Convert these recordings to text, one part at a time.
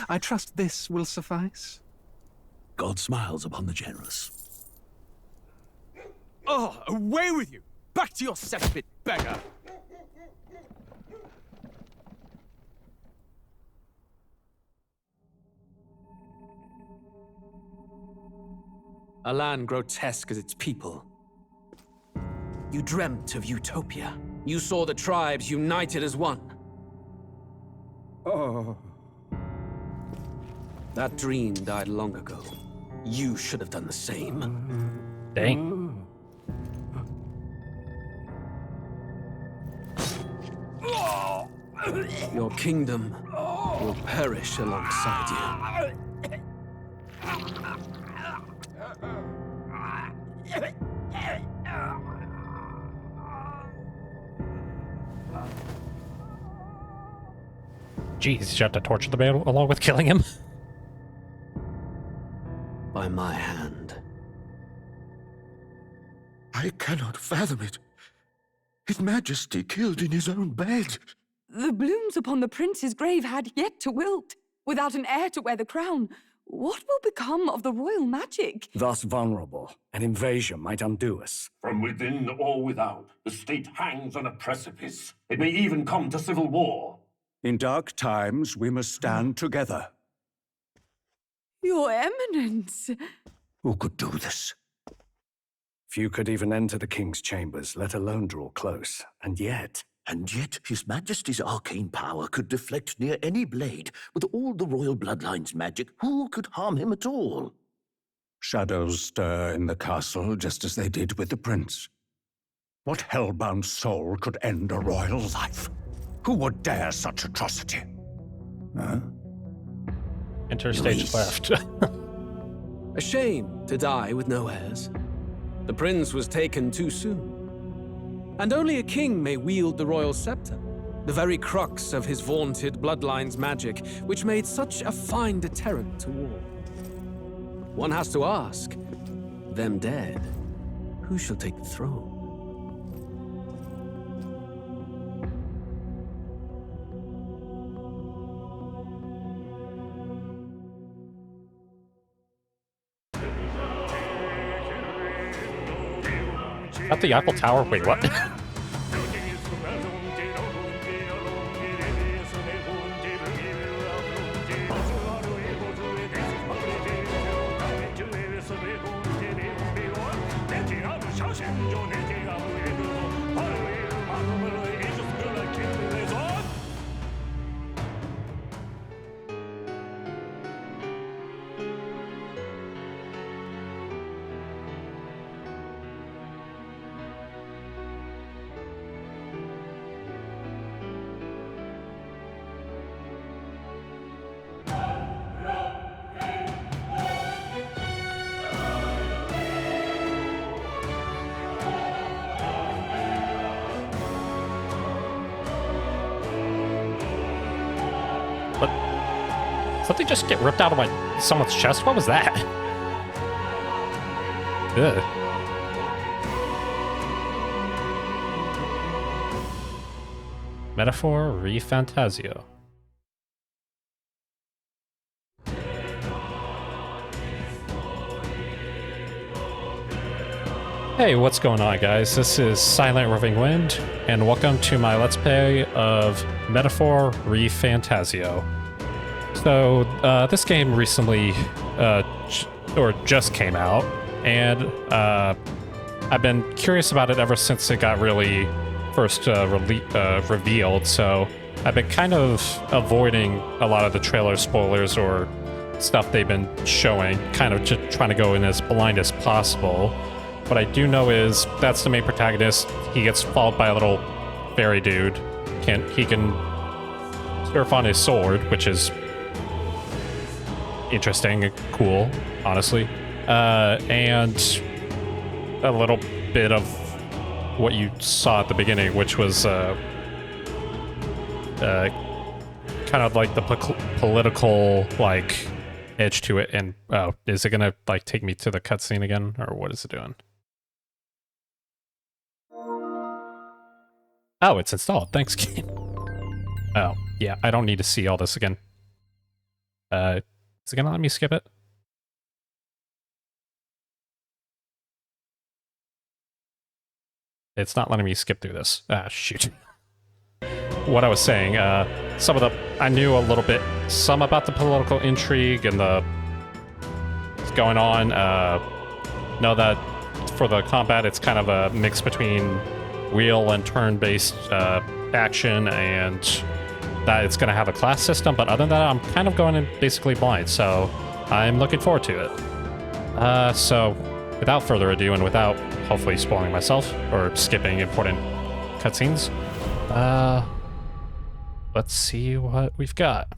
I trust this will suffice. God smiles upon the generous. Oh, away with you! Back to your cesspit, beggar! A land grotesque as its people. You dreamt of utopia. You saw the tribes united as one. Oh. That dream died long ago. You should have done the same. Dang. Your kingdom will perish alongside you. Jeez, you have to torture the man along with killing him? By my hand. I cannot fathom it. His Majesty killed in his own bed. The blooms upon the prince's grave had yet to wilt. Without an heir to wear the crown, what will become of the royal magic? Thus vulnerable, an invasion might undo us. From within or without, the state hangs on a precipice. It may even come to civil war. In dark times, we must stand together. Your Eminence! Who could do this? Few could even enter the king's chambers, let alone draw close. And yet, His Majesty's arcane power could deflect near any blade. With all the royal bloodline's magic, who could harm him at all? Shadows stir in the castle just as they did with the prince. What hellbound soul could end a royal life? Who would dare such atrocity? Huh? Enter stage left. A shame to die with no heirs. The prince was taken too soon. And only a king may wield the royal scepter, the very crux of his vaunted bloodline's magic, which made such a fine deterrent to war. One has to ask, them dead, who shall take the throne? At the Eiffel Tower? Wait, what? Something just get ripped out of someone's chest? What was that? Ugh. Metaphor Refantazio. Hey, what's going on, guys? This is SilentRovingWind, and welcome to my Let's Play of Metaphor Refantazio. So, this game recently, or just came out, and I've been curious about it ever since it got really first revealed, so I've been kind of avoiding a lot of the trailer spoilers or stuff they've been showing, kind of just trying to go in as blind as possible. What I do know is that's the main protagonist. He gets followed by a little fairy dude. He can surf on his sword, which is interesting and cool, honestly. And a little bit of what you saw at the beginning, which was kind of like the political like edge to it. And oh, is it gonna like take me to the cutscene again, or what is it doing? Oh, it's installed. Thanks, game. Oh, yeah, I don't need to see all this again. Is it gonna let me skip it? It's not letting me skip through this. Ah, shoot. What I was saying, I knew a little bit, some about the political intrigue and what's going on. Know that for the combat, it's kind of a mix between wheel and turn-based action, and that it's going to have a class system, but other than that, I'm kind of going in basically blind, so I'm looking forward to it. So, without further ado, and without hopefully spoiling myself, or skipping important cutscenes, let's see what we've got.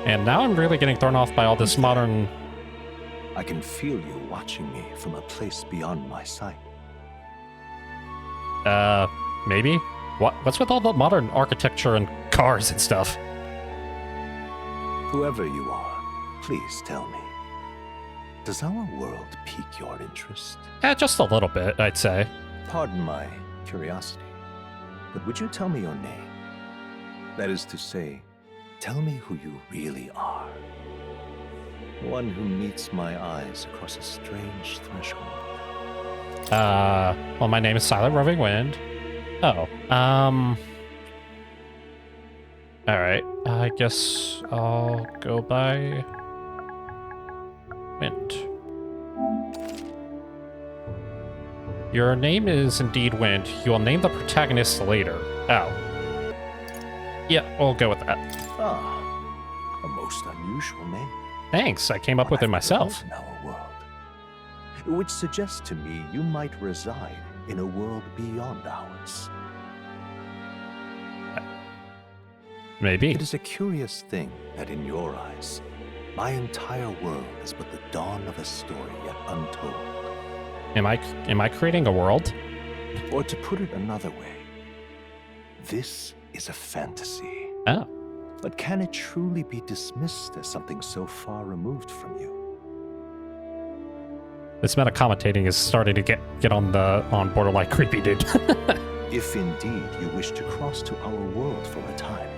And now I'm really getting thrown off by all this modern... I can feel you watching me from a place beyond my sight. Maybe? What's with all the modern architecture and cars and stuff? Whoever you are, please tell me. Does our world pique your interest? Just a little bit, I'd say. Pardon my curiosity, but would you tell me your name? That is to say, tell me who you really are. One who meets my eyes across a strange threshold. Well, my name is SilentRovingWind. Oh, alright, I guess I'll go by Wind. Your name is indeed Wind. You will name the protagonist later. Oh. Yeah, we'll go with that. Ah, a most unusual name. Thanks, I came up with it myself. In our world, which suggests to me you might reside in a world beyond ours. Maybe. It is a curious thing that in your eyes, my entire world is but the dawn of a story yet untold. Am I creating a world? Or to put it another way, this is a fantasy. Oh. But can it truly be dismissed as something so far removed from you? This meta commentating is starting to get on borderline creepy, dude. If indeed you wish to cross to our world for a time,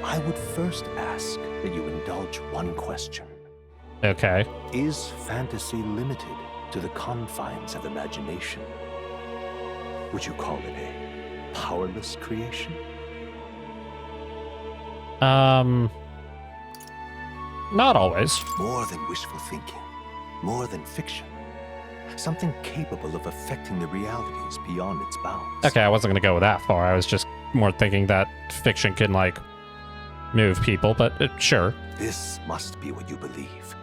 I would first ask that you indulge one question. Okay. Is fantasy limited to the confines of imagination? Would you call it a powerless creation? Not always. More than wishful thinking, more than fiction. Something capable of affecting the realities beyond its bounds. Okay, I wasn't gonna go that far. I was just more thinking that fiction can, like, move people, but sure. This must be what you believe.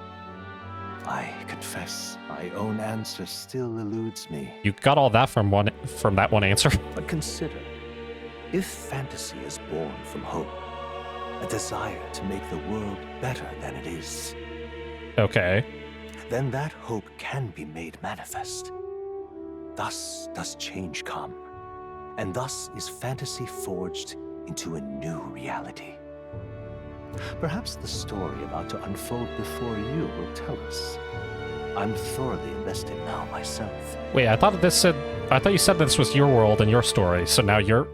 I confess, my own answer still eludes me. You got all that from that one answer? But consider, if fantasy is born from hope, a desire to make the world better than it is, Okay. then that hope can be made manifest. Thus does change come, and thus is fantasy forged into a new reality. Perhaps the story about to unfold before you will tell us. I'm thoroughly invested now myself. Wait, I thought you said this was your world and your story, so now you're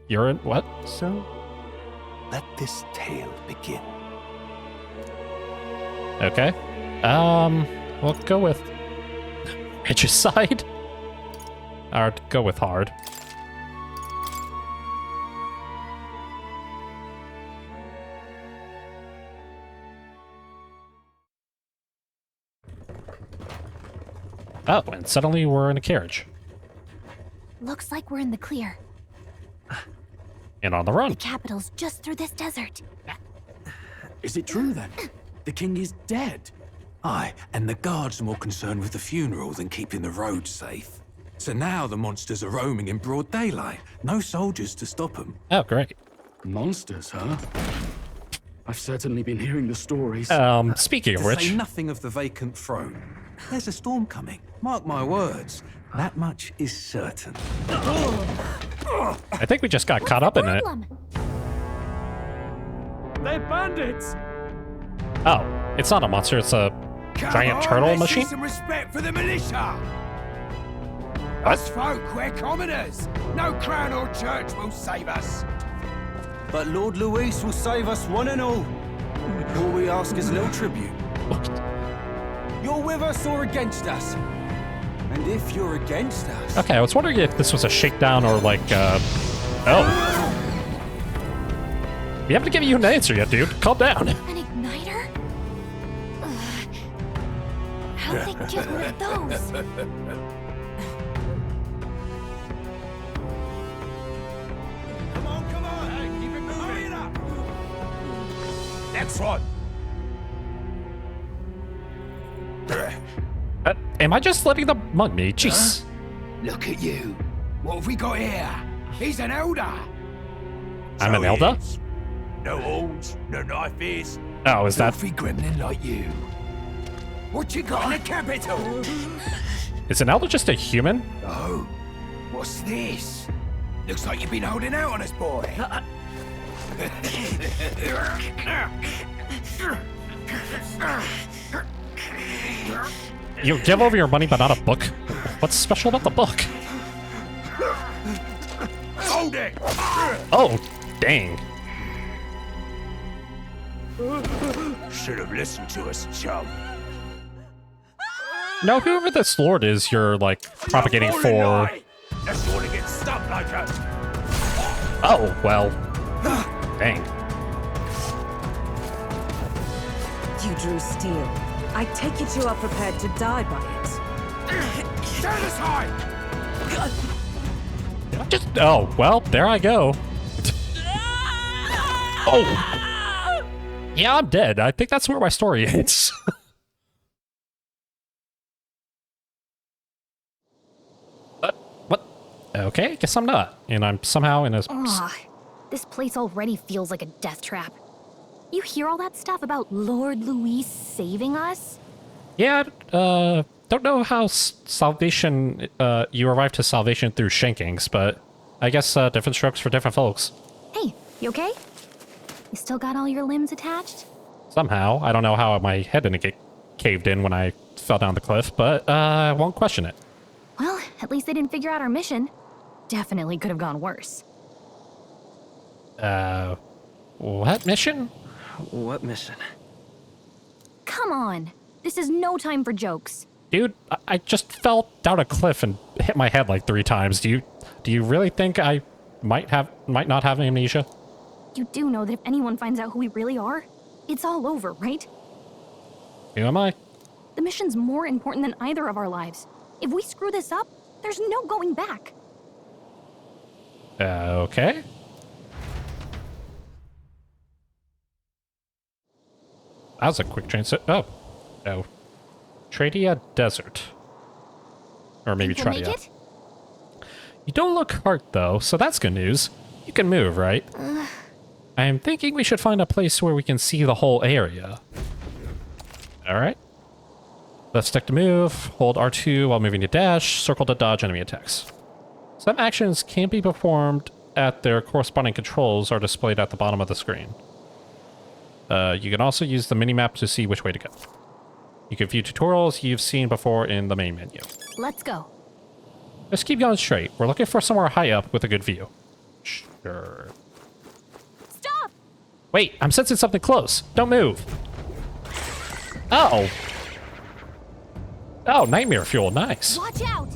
in what? So, let this tale begin. Okay. We'll go with Regicide. Or go with hard. Oh, and suddenly we're in a carriage. Looks like we're in the clear. And on the run. The capital's just through this desert. Is it true then? The king is dead? Aye, and the guards are more concerned with the funeral than keeping the roads safe. So now the monsters are roaming in broad daylight. No soldiers to stop them. Oh, great. Monsters, huh? I've certainly been hearing the stories. Speaking of To which... say nothing of the vacant throne. There's a storm coming. Mark my words. That much is certain. I think we just got caught up in it. They're bandits! Oh, it's not a monster, it's a giant turtle machine? Some respect for the militia. What? Us folk, we're commoners. No crown or church will save us. But Lord Luis will save us one and all. All we ask is a little tribute. You're with us or against us? And if you're against us... Okay, I was wondering if this was a shakedown or like, oh. We haven't given you an answer yet, dude. Calm down. An igniter? How'd they get one of those? Come on. Hey, keep it moving. Hurry it up. Next one. Am I just letting them mug me? Jeez. Look at you. What have we got here? He's an elder. I'm an elder? No horns, no knife is. Oh, is that... Filthy gremlin like you. What you got in the capital? Is an elder just a human? Oh, what's this? Looks like you've been holding out on us, boy. You give over your money but not a book? What's special about the book? Hold it! Oh, dang. Should have listened to us, chum. Now, whoever this lord is, you're like propagating for. That's you want to get stuck like us. Oh, well. Dang. You drew steel. I take it you are prepared to die by it. Stand aside! Just. Oh, well, there I go. Oh! Yeah, I'm dead. I think that's where my story ends. What? Okay, guess I'm not. And I'm somehow in a... Ugh, this place already feels like a death trap. You hear all that stuff about Lord Luis saving us? Yeah, don't know how salvation, you arrived to salvation through shankings, but I guess, different strokes for different folks. Hey, you okay? You still got all your limbs attached? Somehow. I don't know how my head didn't get caved in when I fell down the cliff, but, I won't question it. Well, at least they didn't figure out our mission. Definitely could have gone worse. What mission? What mission? Come on. This is no time for jokes. Dude, I just fell down a cliff and hit my head like 3 times. Do you really think I might not have amnesia? You do know that if anyone finds out who we really are, it's all over, right? Who am I? The mission's more important than either of our lives. If we screw this up, there's no going back. Okay. That was a quick transit. Oh. No. Tradia Desert. Or maybe Think we'll make Tradia. it? You don't look hurt, though, so that's good news. You can move, right? I'm thinking we should find a place where we can see the whole area. Alright. Left stick to move, hold R2 while moving to dash, circle to dodge enemy attacks. Some actions can be performed at their corresponding controls are displayed at the bottom of the screen. You can also use the minimap to see which way to go. You can view tutorials you've seen before in the main menu. Let's go. Just keep going straight. We're looking for somewhere high up with a good view. Sure. Stop! Wait, I'm sensing something close. Don't move. Oh. Oh, nightmare fuel. Nice. Watch out!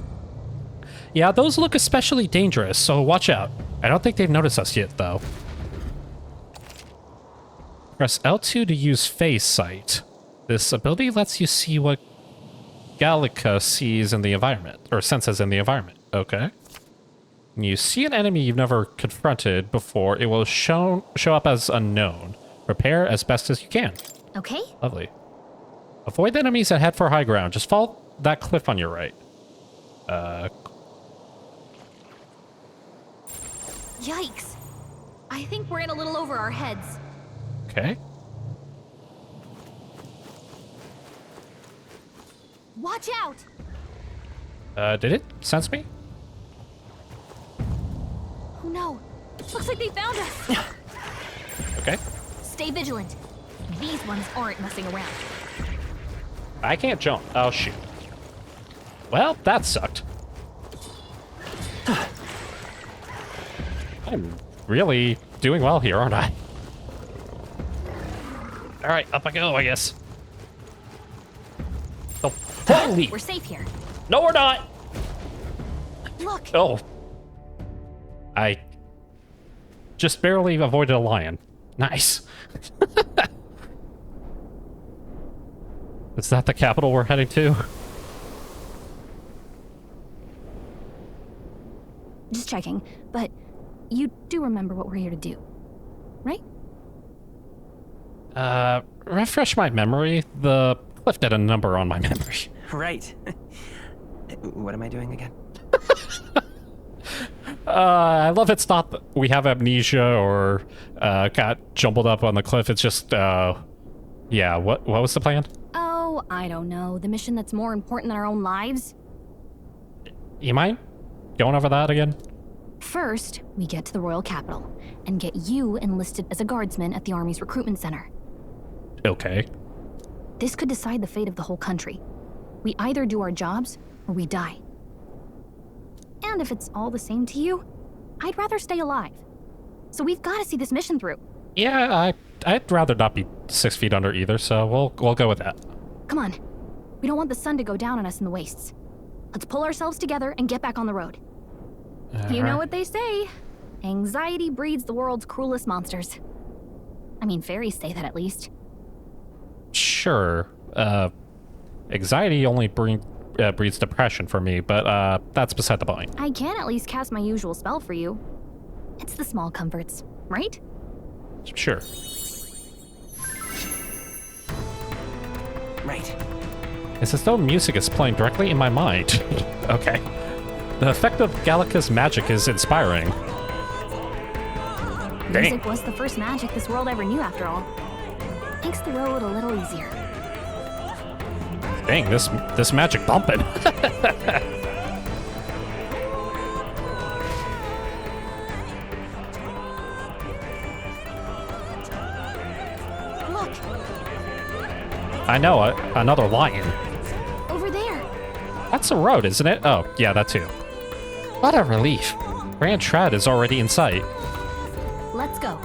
Yeah, those look especially dangerous, so watch out. I don't think they've noticed us yet, though. Press L2 to use phase sight. This ability lets you see what Gallica sees in the environment, or senses in the environment. Okay. When you see an enemy you've never confronted before, it will show up as unknown. Prepare as best as you can. Okay. Lovely. Avoid the enemies and head for high ground. Just follow that cliff on your right. Yikes. I think we're in a little over our heads. Okay. Watch out! Did it sense me? Oh no. Looks like they found us. Okay. Stay vigilant. These ones aren't messing around. I can't jump. Oh, shoot. Well, that sucked. I'm really doing well here, aren't I? Alright, up I go, I guess. Oh, holy! We're safe here. No, we're not! Look! Oh. I just barely avoided a lion. Nice. Is that the capital we're heading to? Just checking, but you do remember what we're here to do, right? Refresh my memory. The cliff did a number on my memory. Right. What am I doing again? I love it's not that we have amnesia or got jumbled up on the cliff. It's just, yeah, what was the plan? Oh, I don't know. The mission that's more important than our own lives? You mind going over that again? First, we get to the royal capital and get you enlisted as a guardsman at the army's recruitment center. Okay. This could decide the fate of the whole country. We either do our jobs or we die. And if it's all the same to you, I'd rather stay alive. So we've got to see this mission through. Yeah, I'd rather not be 6 feet under either, so we'll go with that. Come on. We don't want the sun to go down on us in the wastes. Let's pull ourselves together and get back on the road. You know what they say. Anxiety breeds the world's cruelest monsters. I mean, fairies say that at least. Sure. Anxiety only breeds depression for me, but that's beside the point. I can at least cast my usual spell for you. It's the small comforts, right? Sure. Right. It's as though music is playing directly in my mind. Okay. The effect of Gallica's magic is inspiring. Music was the first magic this world ever knew, after all. Makes the road a little easier. Dang, this magic bumping. Look! I know, another lion. Over there! That's a road, isn't it? Oh, yeah, that too. What a relief. Grand Trad is already in sight. Let's go.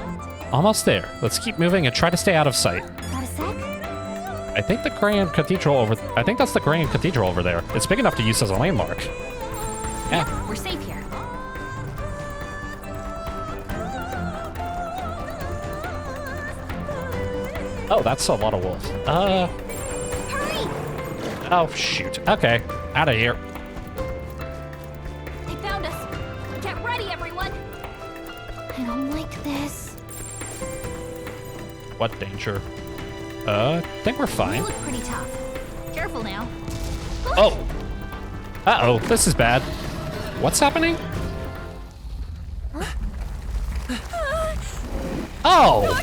Almost there. Let's keep moving and try to stay out of sight. Got a sec? I think the Grand Cathedral I think that's the Grand Cathedral over there. It's big enough to use as a landmark. Yeah, we're safe here. Oh, that's a lot of wolves. Hurry! Oh, shoot. Okay, out of here. They found us. Get ready, everyone. I don't like this. What danger? I think we're fine. You look pretty tough. Careful now. Oh! Uh-oh, this is bad. What's happening? Oh!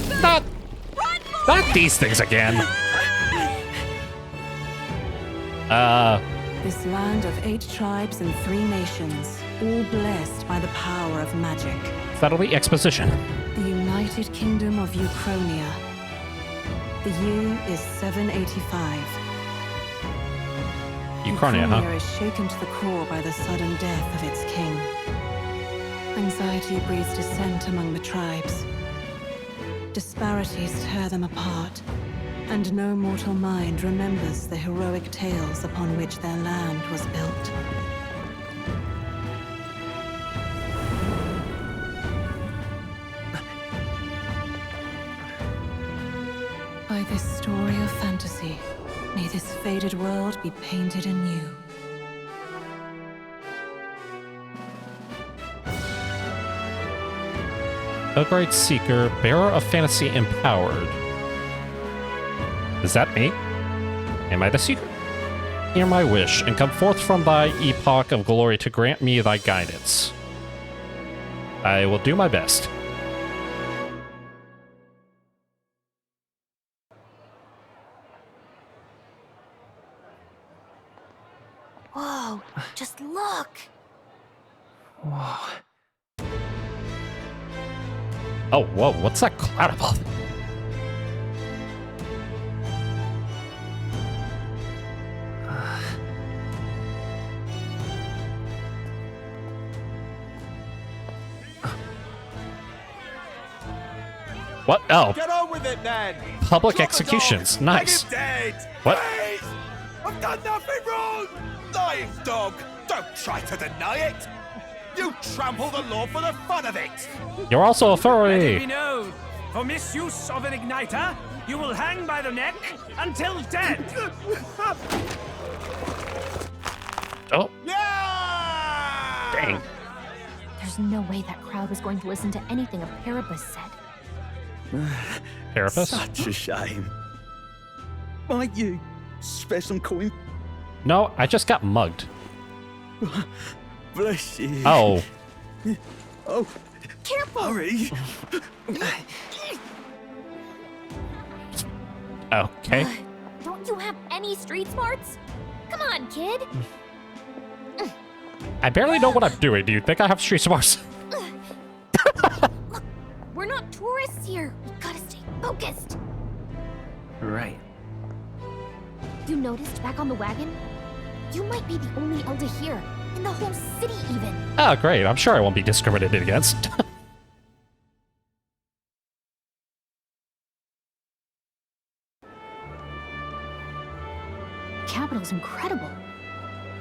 Not these things again! This land of 8 tribes and 3 nations, all blessed by the power of magic. Subtly exposition. The United Kingdom of Uchronia. The year is 785. Uchronia, huh? Uchronia is shaken to the core by the sudden death of its king. Anxiety breeds dissent among the tribes. Disparities tear them apart, and no mortal mind remembers the heroic tales upon which their land was built. By this story of fantasy, may this faded world be painted anew. O Great Seeker, bearer of fantasy empowered. Is that me? Am I the seeker? Hear my wish, and come forth from thy epoch of glory to grant me thy guidance. I will do my best. Whoa, just look! Whoa. Oh, whoa, what's that cloud above? What? Oh. Get on with it, then! Public Drop the executions. dog. Nice. Make him dead! What? Please! I've done nothing wrong! Lying dog! Don't try to deny it! You trample the law for the fun of it! You're also a Let it furry. be known, for misuse of an igniter, you will hang by the neck until dead. Oh. Yeah! Dang. There's no way that crowd was going to listen to anything a Parapus said. Parapus? Such a shame. Might you spare some coin? No, I just got mugged. Bless you. Oh. Oh. Careful! Hurry. Okay. Don't you have any street smarts? Come on, kid. I barely know what I'm doing. Do you think I have street smarts? Look, we're not tourists here. We gotta stay focused. Right. You noticed back on the wagon? You might be the only elder here. In the whole city, even. Oh, great. I'm sure I won't be discriminated against. The capital's incredible.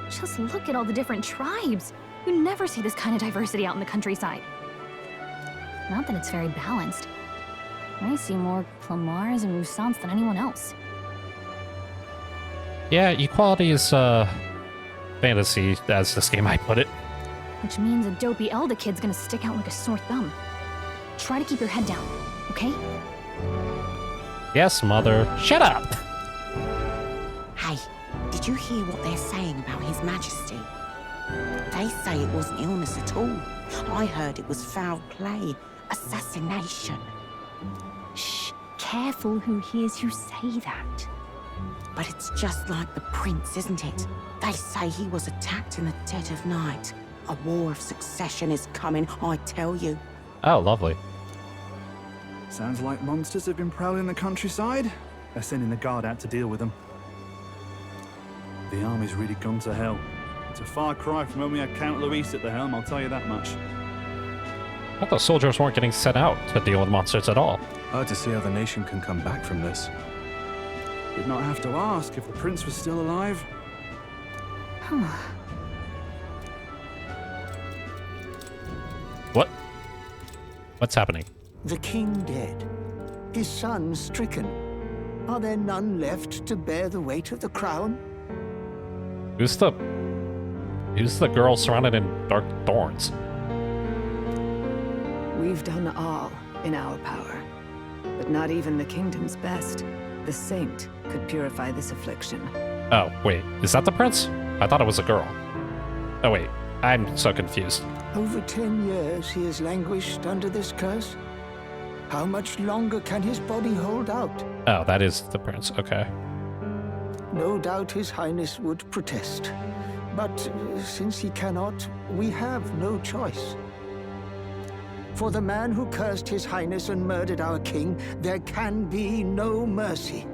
Just look at all the different tribes. You never see this kind of diversity out in the countryside. Not that it's very balanced. I see more Clamars and Roussants than anyone else. Yeah, equality is, fantasy, as this game might put it. Which means a dopey elder kid's gonna stick out like a sore thumb. Try to keep your head down, okay? Yes, mother. Shut up! Hey, did you hear what they're saying about His Majesty? They say it wasn't illness at all. I heard it was foul play, assassination. Shh, careful who hears you say that. But it's just like the prince, isn't it? They say he was attacked in the dead of night. A war of succession is coming, I tell you. Oh, lovely. Sounds like monsters have been prowling the countryside. They're sending the guard out to deal with them. The army's really gone to hell. It's a far cry from when we had Count Luis at the helm, I'll tell you that much. I thought the soldiers weren't getting sent out to deal with monsters at all. Hard to see how the nation can come back from this. We'd not have to ask if the prince was still alive. What? What's happening? The king dead, his son stricken. Are there none left to bear the weight of the crown? Who's the girl surrounded in dark thorns? We've done all in our power, but not even the kingdom's best. The saint could purify this affliction. Oh, wait. Is that the prince? I thought it was a girl. Oh, wait. I'm so confused. Over 10 years he has languished under this curse. How much longer can his body hold out? Oh, that is the prince. Okay. No doubt His Highness would protest. But since he cannot, we have no choice. For the man who cursed His Highness and murdered our king, there can be no mercy.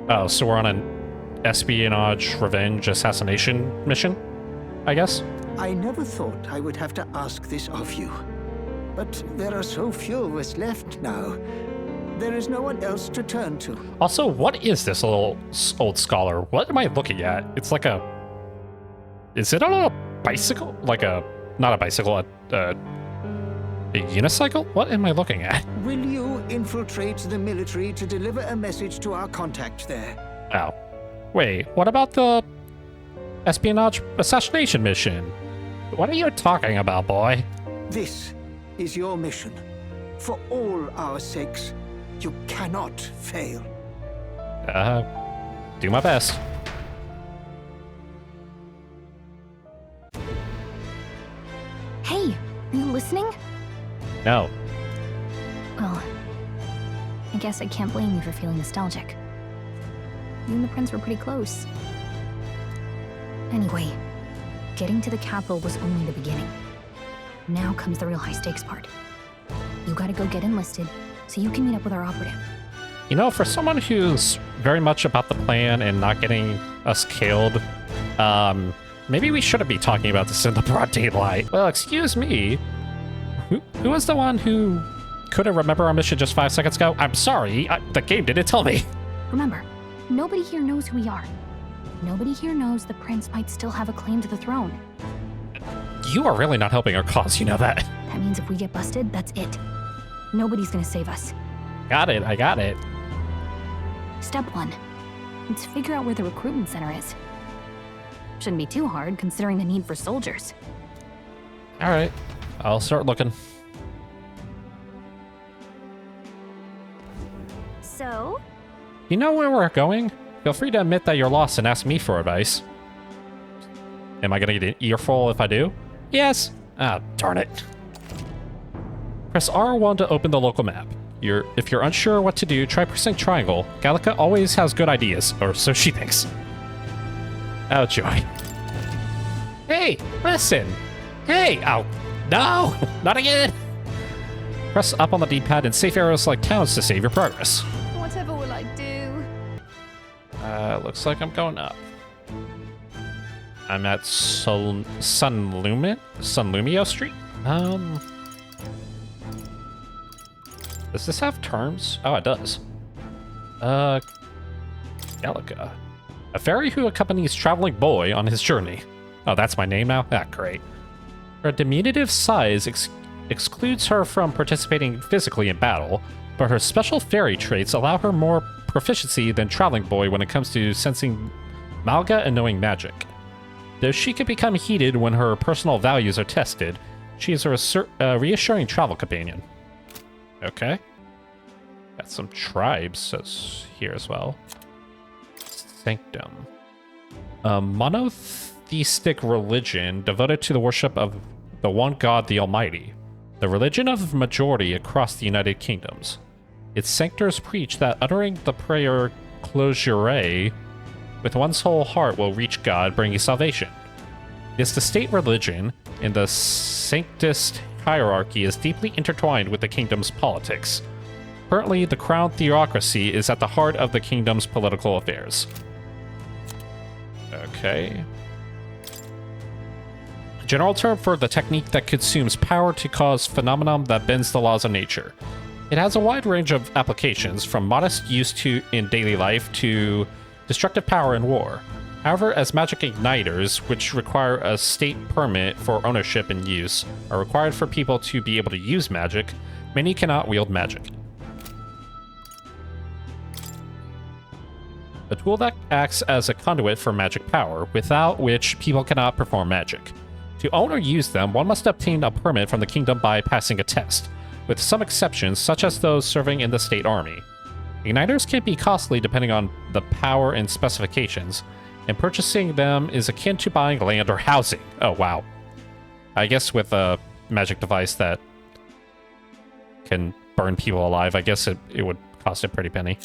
Oh, so we're on an espionage, revenge, assassination mission, I guess? I never thought I would have to ask this of you. But there are so few of us left now. There is no one else to turn to. Also, what is this little old scholar? What am I looking at? It's like a... Is it on a bicycle? Like a... Not a bicycle, a unicycle? What am I looking at? Will you infiltrate the military to deliver a message to our contact there? Oh. Wait, what about the espionage assassination mission? What are you talking about, boy? This is your mission. For all our sakes, you cannot fail. Do my best. Hey, are you listening? No. Well, I guess I can't blame you for feeling nostalgic. You and the prince were pretty close. Anyway, getting to the capital was only the beginning. Now comes the real high-stakes part. You gotta go get enlisted, so you can meet up with our operative. You know, for someone who's very much about the plan and not getting us killed, maybe we shouldn't be talking about this in the broad daylight. Well, excuse me. Who was the one who couldn't remember our mission just 5 seconds ago? I'm sorry, the game didn't tell me. Remember, nobody here knows who we are. Nobody here knows the prince might still have a claim to the throne. You are really not helping our cause, you know that. That means if we get busted, that's it. Nobody's gonna save us. Got it, I got it. Step 1. Let's figure out where the recruitment center is. Shouldn't be too hard, considering the need for soldiers. Alright, I'll start looking. So? You know where we're going? Feel free to admit that you're lost and ask me for advice. Am I gonna get an earful if I do? Yes! Ah, darn it. Press R1 to open the local map. If you're unsure what to do, try pressing triangle. Gallica always has good ideas, or so she thinks. Oh, joy. Hey, listen! Hey! Oh, no! Not again! Press up on the D-pad and safe arrows like towns to save your progress. Whatever will I do? Looks like I'm going up. I'm at Sunlumio Street? Does this have terms? Oh, it does. Gallica. A fairy who accompanies traveling boy on his journey. Oh, that's my name now? Ah, great. Her diminutive size excludes her from participating physically in battle, but her special fairy traits allow her more proficiency than traveling boy when it comes to sensing malga and knowing magic. Though she can become heated when her personal values are tested, she is a reassuring travel companion. Okay. Got some tribes here as well. Sanctum. A monotheistic religion devoted to the worship of the one God, the Almighty. The religion of majority across the United Kingdoms. Its sanctors preach that uttering the prayer closure with one's whole heart will reach God, bringing salvation. It is the state religion, and the sanctist hierarchy is deeply intertwined with the kingdom's politics. Currently, the crown theocracy is at the heart of the kingdom's political affairs. Okay. General term for the technique that consumes power to cause phenomenon that bends the laws of nature. It has a wide range of applications, from modest use in daily life to destructive power in war. However, as magic igniters, which require a state permit for ownership and use, are required for people to be able to use magic, many cannot wield magic. A tool that acts as a conduit for magic power, without which people cannot perform magic. To own or use them, one must obtain a permit from the kingdom by passing a test, with some exceptions, such as those serving in the state army. Igniters can be costly depending on the power and specifications, and purchasing them is akin to buying land or housing. Oh, wow. I guess with a magic device that can burn people alive, I guess it would cost a pretty penny.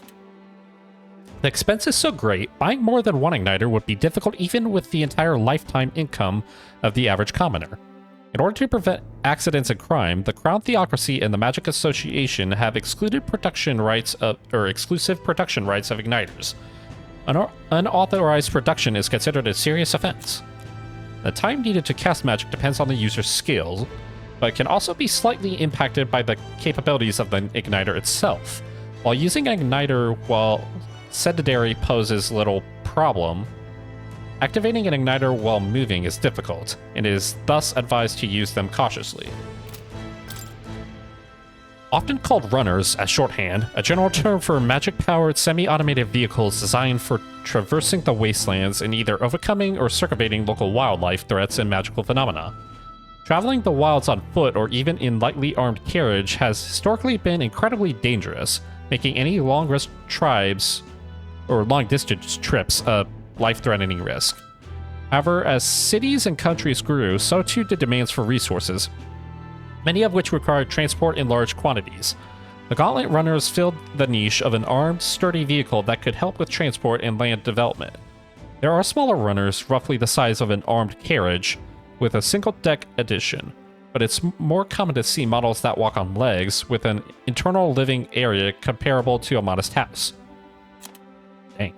The expense is so great, buying more than one igniter would be difficult even with the entire lifetime income of the average commoner. In order to prevent accidents and crime, the Crown Theocracy and the Magic Association have excluded production rights exclusive production rights of igniters. Unauthorized production is considered a serious offense. The time needed to cast magic depends on the user's skills, but can also be slightly impacted by the capabilities of the igniter itself. While using an igniter while sedentary poses little problem, activating an igniter while moving is difficult, and it is thus advised to use them cautiously. Often called runners as shorthand, a general term for magic-powered semi-automated vehicles designed for traversing the wastelands and either overcoming or circumventing local wildlife threats and magical phenomena. Traveling the wilds on foot or even in lightly armed carriage has historically been incredibly dangerous, making any long-distance trips a life-threatening risk. However, as cities and countries grew, so too did demands for resources, many of which required transport in large quantities. The Gauntlet Runners filled the niche of an armed, sturdy vehicle that could help with transport and land development. There are smaller runners, roughly the size of an armed carriage, with a single-deck addition, but it's more common to see models that walk on legs with an internal living area comparable to a modest house. Dang.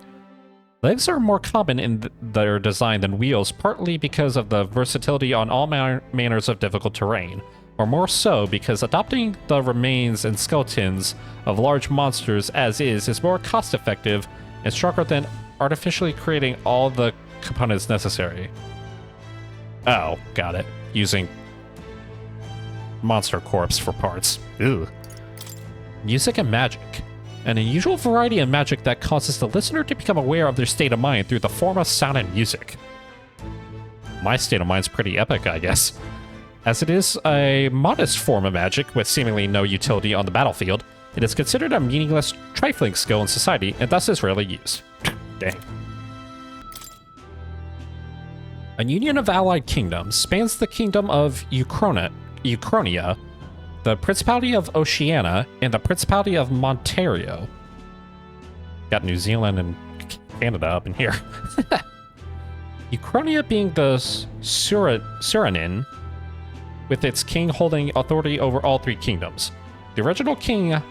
Legs are more common in their design than wheels, partly because of the versatility on all manners of difficult terrain. or more so because adopting the remains and skeletons of large monsters as is more cost-effective and stronger than artificially creating all the components necessary. Oh, got it. Using monster corpse for parts. Ew. Music and magic. An unusual variety of magic that causes the listener to become aware of their state of mind through the form of sound and music. My state of mind's pretty epic, I guess. As it is a modest form of magic with seemingly no utility on the battlefield, it is considered a meaningless, trifling skill in society and thus is rarely used. Dang. A union of allied kingdoms spans the kingdom of Uchronia, the Principality of Oceania, and the Principality of Montario. Got New Zealand and Canada up in here. Uchronia being the Suriname, with its king holding authority over all three kingdoms. The original king,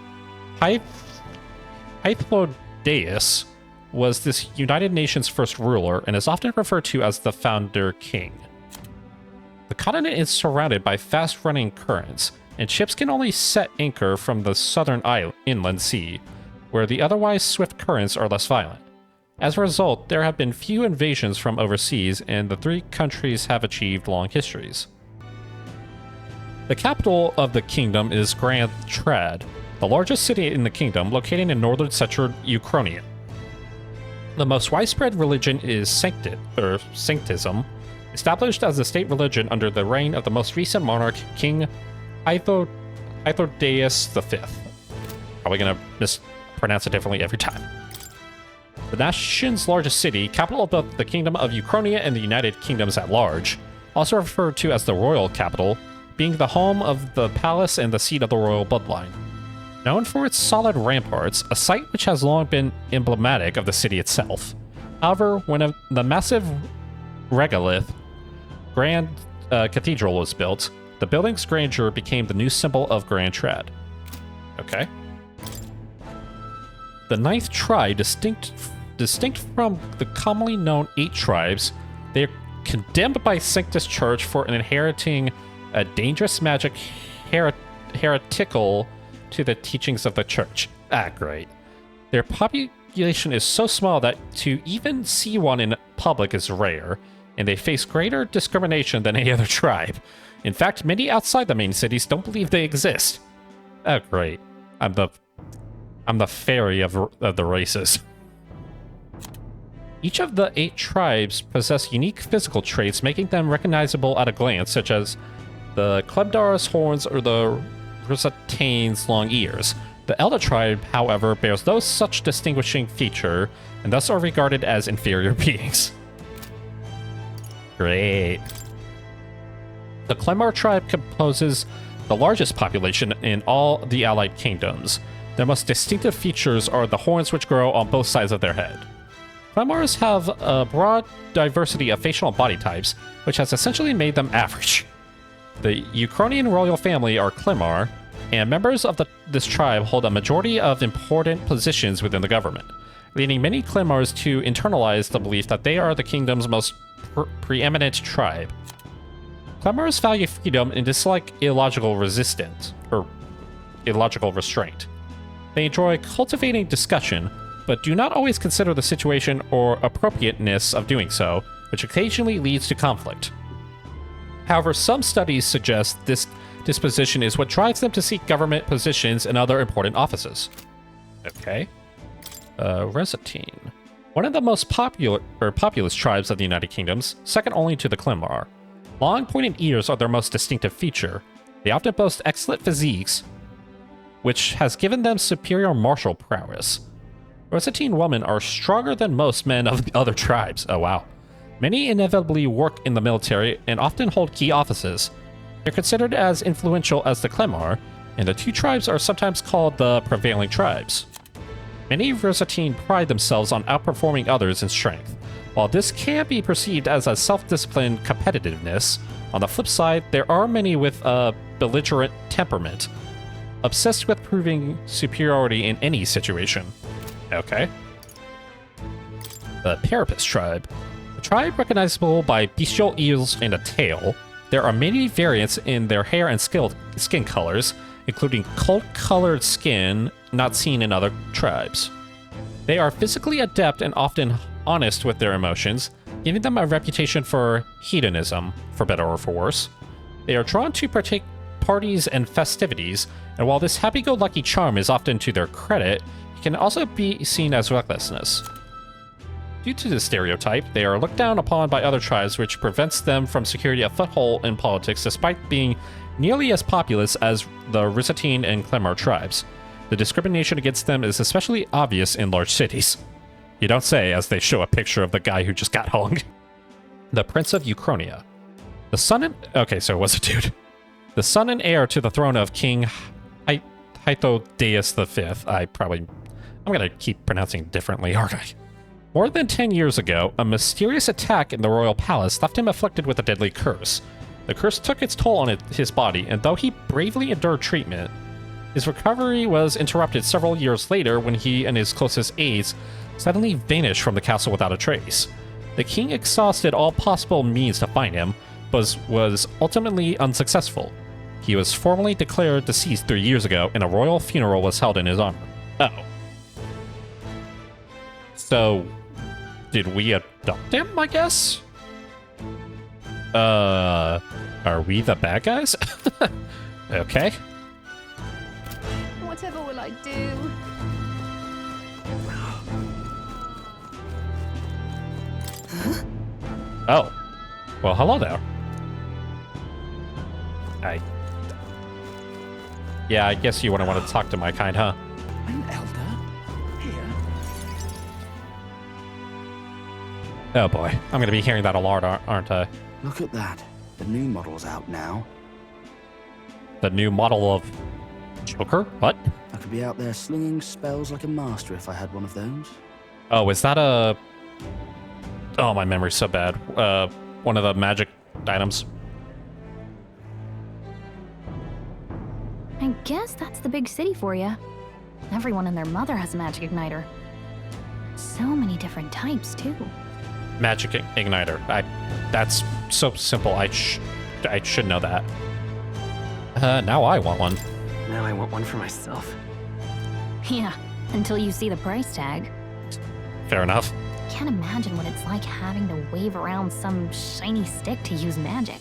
Hythlodaeus, was this United Nations' first ruler and is often referred to as the founder king. The continent is surrounded by fast-running currents, and ships can only set anchor from the southern inland sea, where the otherwise swift currents are less violent. As a result, there have been few invasions from overseas, and the three countries have achieved long histories. The capital of the kingdom is Grand Trad, the largest city in the kingdom, located in northern central Uchronia. The most widespread religion is Sanctism, established as the state religion under the reign of the most recent monarch, King Hythlodaeus V. Probably gonna mispronounce it differently every time. The nation's largest city, capital of both the Kingdom of Uchronia and the United Kingdoms at large, also referred to as the royal capital, being the home of the palace and the seat of the royal bloodline. Known for its solid ramparts, a site which has long been emblematic of the city itself. However, when the massive regolith Grand Cathedral was built, the building's grandeur became the new symbol of Grand Trad. Okay. The 9th tribe, distinct from the commonly known 8 tribes, they are condemned by Sanctus Church for inheriting a dangerous magic heretical to the teachings of the church. Ah, great. Their population is so small that to even see one in public is rare, and they face greater discrimination than any other tribe. In fact, many outside the main cities don't believe they exist. Oh, great. I'm the fairy of the races. Each of the 8 tribes possess unique physical traits, making them recognizable at a glance, such as the Klebdar's horns or the Rusatane's long ears. The Elder tribe, however, bears no such distinguishing feature, and thus are regarded as inferior beings. Great. The Clemar tribe composes the largest population in all the allied kingdoms. Their most distinctive features are the horns which grow on both sides of their head. Clemars have a broad diversity of facial and body types, which has essentially made them average. The Uchronian royal family are Clemar, and members of this tribe hold a majority of important positions within the government, leading many Clemars to internalize the belief that they are the kingdom's most preeminent tribe. Clemars value freedom and dislike illogical resistance, or illogical restraint. They enjoy cultivating discussion, but do not always consider the situation or appropriateness of doing so, which occasionally leads to conflict. However, some studies suggest this disposition is what drives them to seek government positions and other important offices. Okay. Resatine. One of the most populous tribes of the United Kingdoms, second only to the Clemar. Long pointed ears are their most distinctive feature. They often boast excellent physiques, which has given them superior martial prowess. Resatine women are stronger than most men of the other tribes. Oh wow. Many inevitably work in the military and often hold key offices. They're considered as influential as the Clemar, and the 2 tribes are sometimes called the prevailing tribes. Many Resatine pride themselves on outperforming others in strength. While this can be perceived as a self-disciplined competitiveness, on the flip side, there are many with a belligerent temperament, obsessed with proving superiority in any situation. Okay. The Parapus tribe. A tribe recognizable by bestial ears and a tail. There are many variants in their hair and skin colors, including cold-colored skin not seen in other tribes. They are physically adept and often honest with their emotions, giving them a reputation for hedonism, for better or for worse. They are drawn to partake parties and festivities, and while this happy-go-lucky charm is often to their credit, it can also be seen as recklessness. Due to this stereotype, they are looked down upon by other tribes, which prevents them from securing a foothold in politics despite being nearly as populous as the Rizatine and Clemmer tribes. The discrimination against them is especially obvious in large cities. You don't say, as they show a picture of the guy who just got hung. The Prince of Uchronia. The son and... Okay, so it was a dude. The son and heir to the throne of King Hythodaeus V. I'm gonna keep pronouncing it differently, aren't I? More than 10 years ago, a mysterious attack in the royal palace left him afflicted with a deadly curse. The curse took its toll on his body, and though he bravely endured treatment, his recovery was interrupted several years later when he and his closest aides suddenly vanished from the castle without a trace. The king exhausted all possible means to find him, but was ultimately unsuccessful. He was formally declared deceased 3 years ago, and a royal funeral was held in his honor. Oh. So, did we adopt him, I guess? Are we the bad guys? Okay. Whatever will I do? Oh. Well, hello there. Yeah, I guess you wouldn't want to talk to my kind, huh? An elder? Here? Oh boy, I'm gonna be hearing that a lot, aren't I? Look at that. The new model's out now. The new model of Joker? What? I could be out there slinging spells like a master if I had one of those. Oh, is that a... Oh, my memory's so bad. One of the magic items. I guess that's the big city for you. Everyone and their mother has a magic igniter. So many different types, too. Magic igniter. That's so simple. I should know that. Now I want one. Now I want one for myself. Yeah, until you see the price tag. Fair enough. Can't imagine what it's like having to wave around some shiny stick to use magic.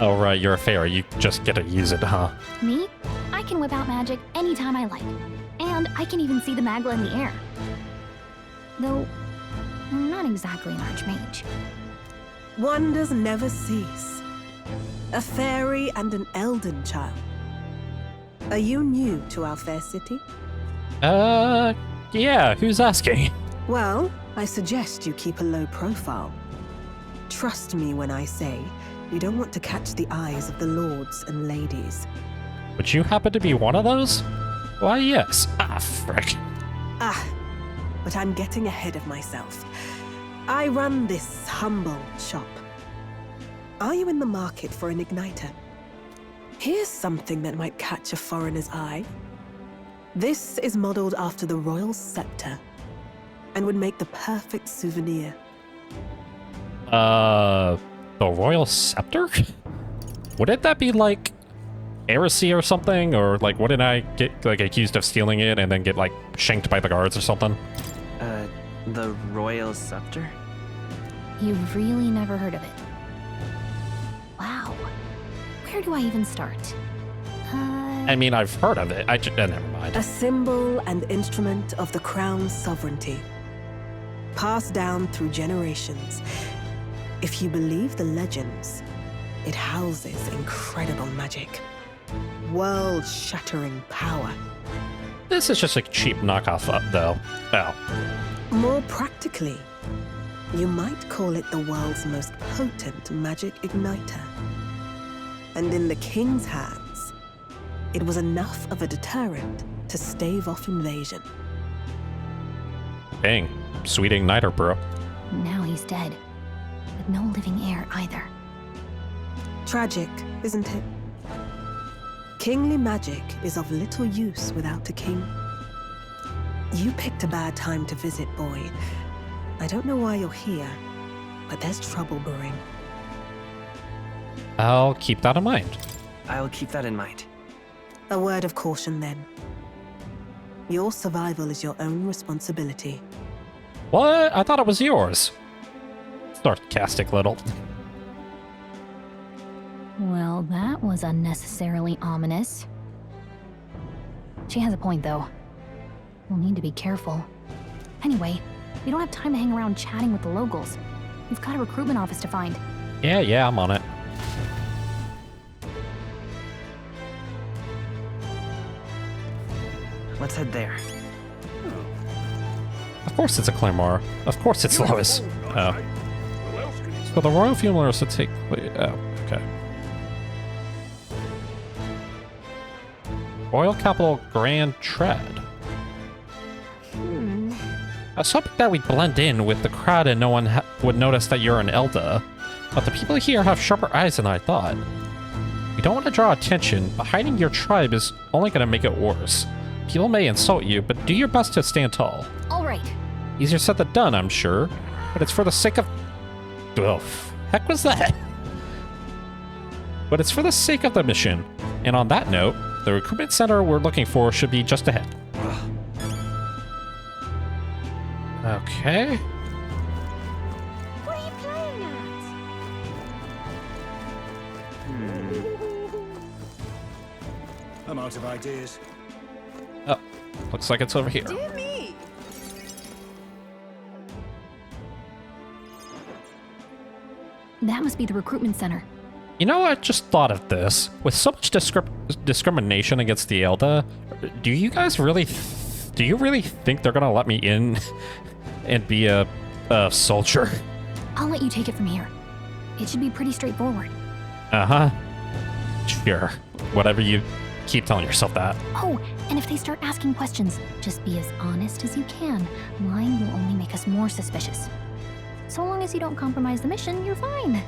Oh, right, you're a fairy. You just get to use it, huh? Me? I can whip out magic anytime I like. And I can even see the Magla in the air. Though, I'm not exactly an archmage. Wonders never cease. A fairy and an elden child. Are you new to our fair city? Yeah, who's asking? Well, I suggest you keep a low profile. Trust me when I say you don't want to catch the eyes of the lords and ladies. Would you happen to be one of those? Why, yes. Ah, frick. But I'm getting ahead of myself. I run this humble shop. Are you in the market for an igniter? Here's something that might catch a foreigner's eye. This is modeled after the royal scepter and would make the perfect souvenir. The royal scepter? Wouldn't that be like heresy or something? Or like, wouldn't I get like accused of stealing it and then get like shanked by the guards or something? The royal scepter? You've really never heard of it. Wow. Where do I even start? I mean, I've heard of it. Never mind. A symbol and instrument of the crown's sovereignty. Passed down through generations. If you believe the legends, it houses incredible magic. World-shattering power. This is just a cheap knockoff, though. Oh. More practically, you might call it the world's most potent magic igniter. And in the king's hands, it was enough of a deterrent to stave off invasion. Dang. Sweet igniter, bro. Now he's dead. With no living heir either. Tragic, isn't it? Kingly magic is of little use without a king. You picked a bad time to visit, boy. I don't know why you're here, but there's trouble brewing. I'll keep that in mind. I'll keep that in mind. A word of caution, then. Your survival is your own responsibility. What? I thought it was yours. Sarcastic little. Well, that was unnecessarily ominous. She has a point, though. We'll need to be careful. Anyway, we don't have time to hang around chatting with the locals. We've got a recruitment office to find. Yeah, I'm on it. Let's head there. Of course it's a Claymore. Of course it's Lois. Oh. So the royal funeral is to take place. Oh, okay. Royal Capital Grand Tread. I was hoping that we'd blend in with the crowd and no one would notice that you're an Elda. But the people here have sharper eyes than I thought. You don't want to draw attention, but hiding your tribe is only going to make it worse. People may insult you, but do your best to stand tall. All right. Easier said than done, I'm sure. But it's for the sake of... Oh, heck was that? But it's for the sake of the mission. And on that note, the recruitment center we're looking for should be just ahead. Okay. What are you playing at? I'm out of ideas. Oh, looks like it's over here. Dear me! That must be the recruitment center. You know, I just thought of this. With so much discrimination against the Elda, do you guys really... do you really think they're gonna let me in and be a soldier? I'll let you take it from here. It should be pretty straightforward. Uh-huh. Sure. Whatever you keep telling yourself that. Oh, and if they start asking questions, just be as honest as you can. Lying will only make us more suspicious. So long as you don't compromise the mission, you're fine.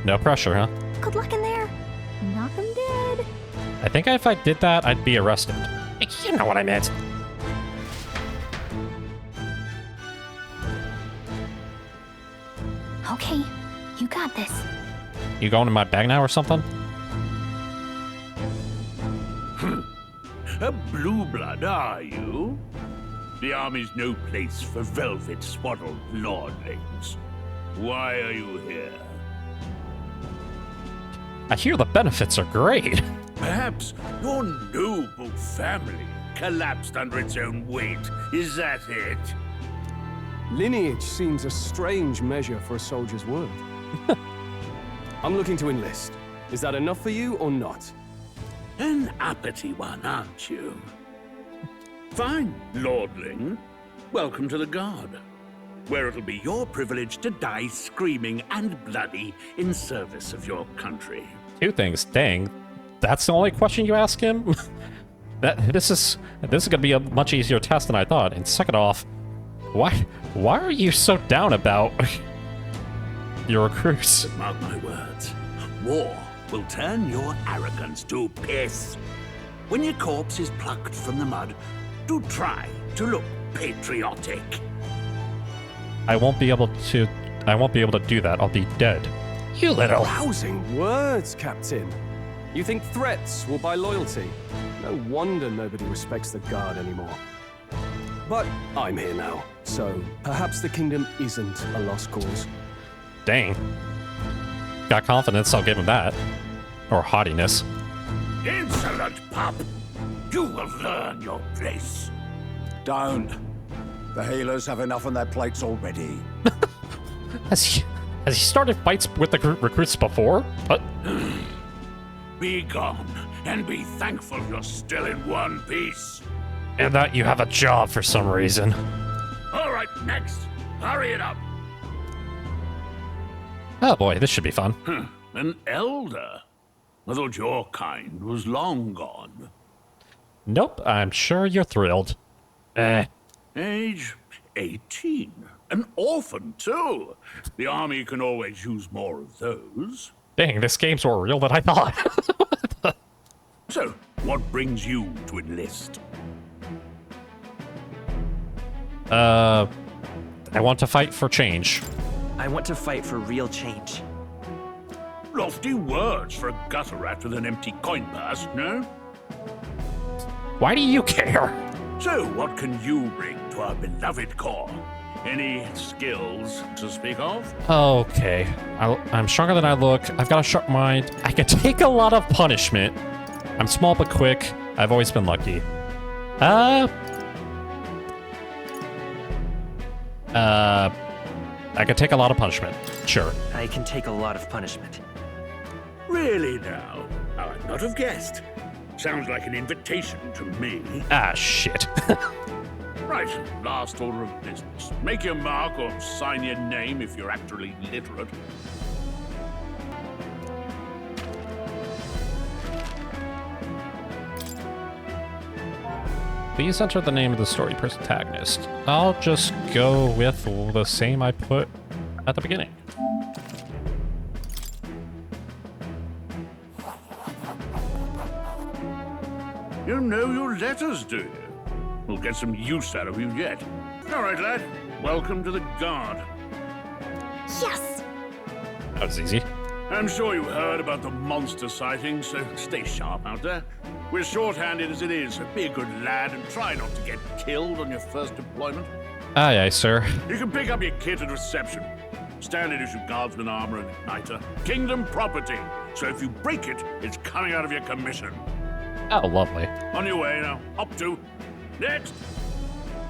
No pressure, huh? Good luck in there. Knock 'em dead. I think if I did that, I'd be arrested. You know what I meant. Okay, you got this. You going in my bag now or something? A blue blood, are you? The army's no place for velvet-swaddled lordlings. Why are you here? I hear the benefits are great. Perhaps your noble family collapsed under its own weight. Is that it? Lineage seems a strange measure for a soldier's worth. I'm looking to enlist. Is that enough for you or not? An uppity one, aren't you? Fine, lordling. Welcome to the Guard, where it'll be your privilege to die screaming and bloody in service of your country. Two things. Dang. That's the only question you ask him? This is gonna be a much easier test than I thought. And second off, why are you so down about your recruits? Mark my words. War will turn your arrogance to piss. When your corpse is plucked from the mud, do try to look patriotic. I won't be able to do that. I'll be dead. You little... Rousing words, Captain. You think threats will buy loyalty? No wonder nobody respects the Guard anymore. But I'm here now, so perhaps the kingdom isn't a lost cause. Dang. Got confidence, I'll give him that. Or haughtiness. Insolent pup! You will learn your place. Don't. The healers have enough on their plates already. Has he started fights with the recruits before? What? Be gone, and be thankful you're still in one piece. And that you have a job for some reason. All right, next. Hurry it up. Oh boy, this should be fun. An elder? I thought your kind was long gone. Nope, I'm sure you're thrilled. Age 18. An orphan, too. The army can always use more of those. Dang, this game's more real than I thought. So, what brings you to enlist? I want to fight for change. I want to fight for real change. Lofty words for a gutter rat with an empty coin purse, no? Why do you care? So, what can you bring to our beloved core? Any skills to speak of? Okay. I'm stronger than I look. I've got a sharp mind. I can take a lot of punishment. I'm small but quick. I've always been lucky. I can take a lot of punishment. Sure. I can take a lot of punishment. Really now? I would not have guessed. Sounds like an invitation to me. Ah, shit. Right, last order of business. Make your mark or sign your name if you're actually literate. Please enter the name of the story protagonist. I'll just go with the same I put at the beginning. You know your letters, do you? We'll get some use out of you yet. All right, lad. Welcome to the Guard. Yes! That was easy. I'm sure you heard about the monster sighting, so stay sharp out there. We're short-handed as it is, so be a good lad and try not to get killed on your first deployment. Aye, aye, sir. You can pick up your kit at reception. Standard issue guardsman armor and igniter. Kingdom property. So if you break it, it's coming out of your commission. Oh, lovely. On your way now. Up to. Next.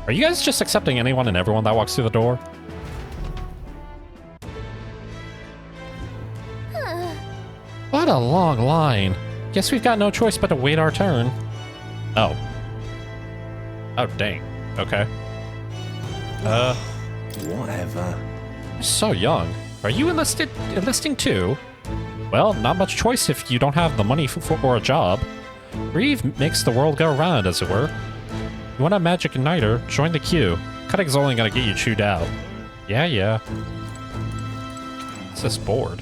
Are you guys just accepting anyone and everyone that walks through the door? What a long line. Guess we've got no choice but to wait our turn. Oh. Oh, dang. Okay. Whatever. You're so young. Are you enlisting too? Well, not much choice if you don't have the money for a job. Reeve makes the world go round, as it were. You want a magic igniter? Join the queue. Cutting's only gonna get you chewed out. Yeah. It's just bored.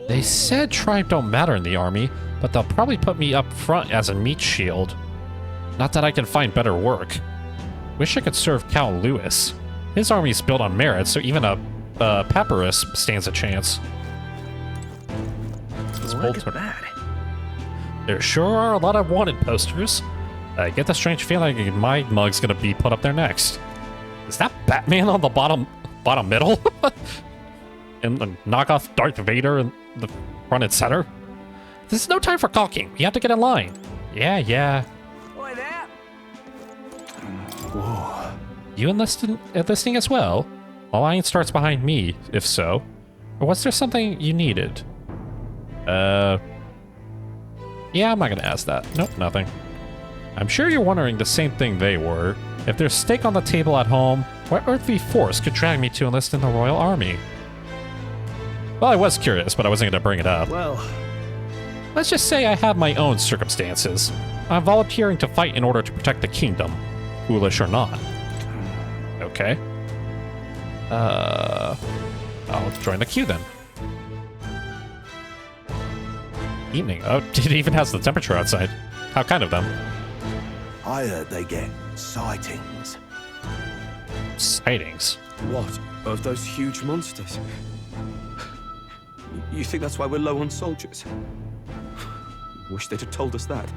They said tribe don't matter in the army, but they'll probably put me up front as a meat shield. Not that I can find better work. Wish I could serve Count Lewis. His army's built on merit, so even a papyrus stands a chance. Look at that. There sure are a lot of wanted posters. I get the strange feeling my mug's gonna be put up there next. Is that Batman on the bottom middle? And the knockoff Darth Vader in the front and center? This is no time for caulking. You have to get in line. Yeah. Oi there! Whoa. You enlisting as well? Alliance starts behind me, if so. Or was there something you needed? Yeah, I'm not gonna ask that. Nope, nothing. I'm sure you're wondering the same thing they were. If there's steak on the table at home, what earthly force could drag me to enlist in the Royal Army? Well, I was curious, but I wasn't gonna bring it up. Well, let's just say I have my own circumstances. I'm volunteering to fight in order to protect the kingdom, foolish or not. Okay. I'll join the queue then. Evening. Oh, it even has the temperature outside. How kind of them. I heard they get sightings. Sightings? What? Of those huge monsters? You think that's why we're low on soldiers? Wish they'd have told us that.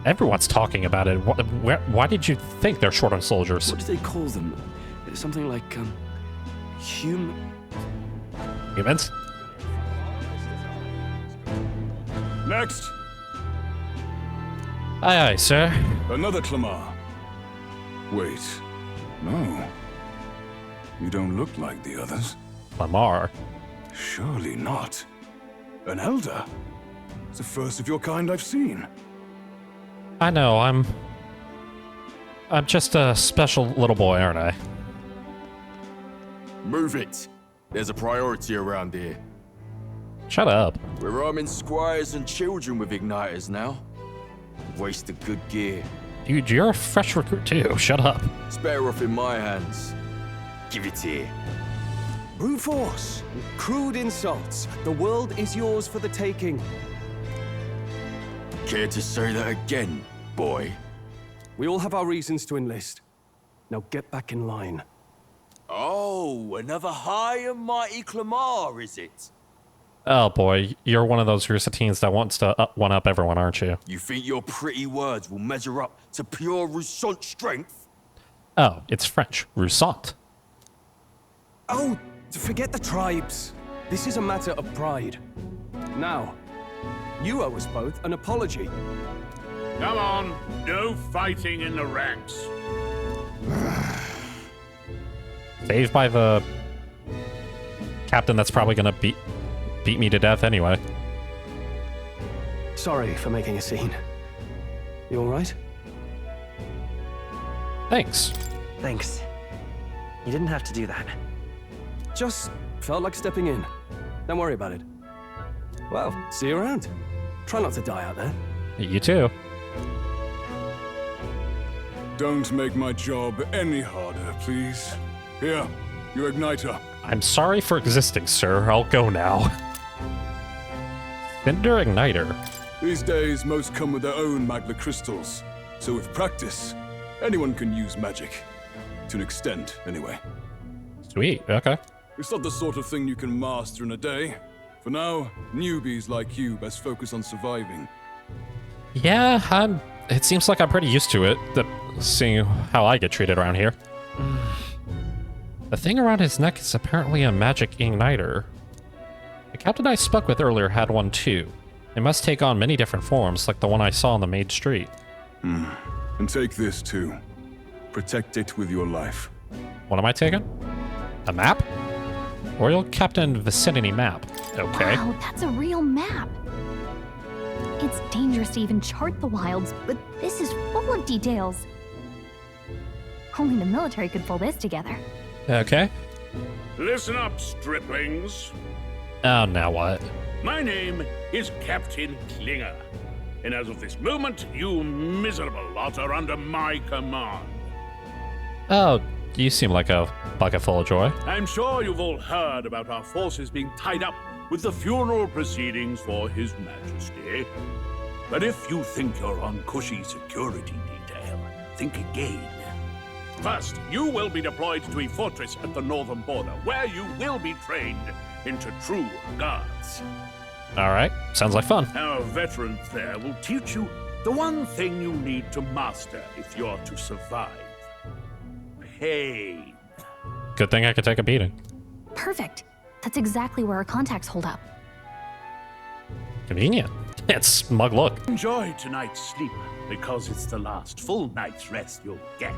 Everyone's talking about it. Why did you think they're short on soldiers? What do they call them? Something like, Humans? Next. Aye, sir. Another Clamar. Wait. No. You don't look like the others. Clamar? Surely not. An elder? It's the first of your kind I've seen. I know, I'm just a special little boy, aren't I? Move it. There's a priority around here. Shut up. We're arming squires and children with igniters now. Waste of good gear. Dude, you're a fresh recruit too. Shut up. It's better off in my hands. Give it here. Brute force. Crude insults. The world is yours for the taking. Care to say that again, boy? We all have our reasons to enlist. Now get back in line. Oh, another high and mighty Clamar, is it? Oh boy, you're one of those Rusatines that wants to one-up everyone, aren't you? You think your pretty words will measure up to pure Roussant strength? Oh, it's French. Roussant. Oh, forget the tribes. This is a matter of pride. Now, you owe us both an apology. Come on, no fighting in the ranks. Saved by the captain that's probably gonna beat me to death anyway. Sorry for making a scene. You alright? Thanks. Thanks. You didn't have to do that. Just felt like stepping in. Don't worry about it. Well, see you around. Try not to die out there. You too. Don't make my job any harder, please. Here, your igniter. I'm sorry for existing, sir. I'll go now. Cinder igniter. These days, most come with their own magma crystals. So with practice, anyone can use magic. To an extent, anyway. Sweet, okay. It's not the sort of thing you can master in a day. For now, newbies like you best focus on surviving. Yeah, it seems like I'm pretty used to it, seeing how I get treated around here. The thing around his neck is apparently a magic igniter. The captain I spoke with earlier had one too. It must take on many different forms, like the one I saw on the main street. And take this too. Protect it with your life. What am I taking? A map? Royal Captain Vicinity map. Okay. Wow, that's a real map. It's dangerous to even chart the wilds, but this is full of details. Only the military could pull this together. Okay. Listen up, striplings. Oh, now what? My name is Captain Klinger, and as of this moment, you miserable lot are under my command. Oh, you seem like a bucket full of joy. I'm sure you've all heard about our forces being tied up with the funeral proceedings for His Majesty. But if you think you're on cushy security detail, think again. First, you will be deployed to a fortress at the northern border, where you will be trained into true guards. Alright, sounds like fun. Our veterans there will teach you the one thing you need to master if you're to survive. Pain. Good thing I could take a beating. Perfect. That's exactly where our contacts hold up. Convenient. It's smug look. Enjoy tonight's sleep, because it's the last full night's rest you'll get.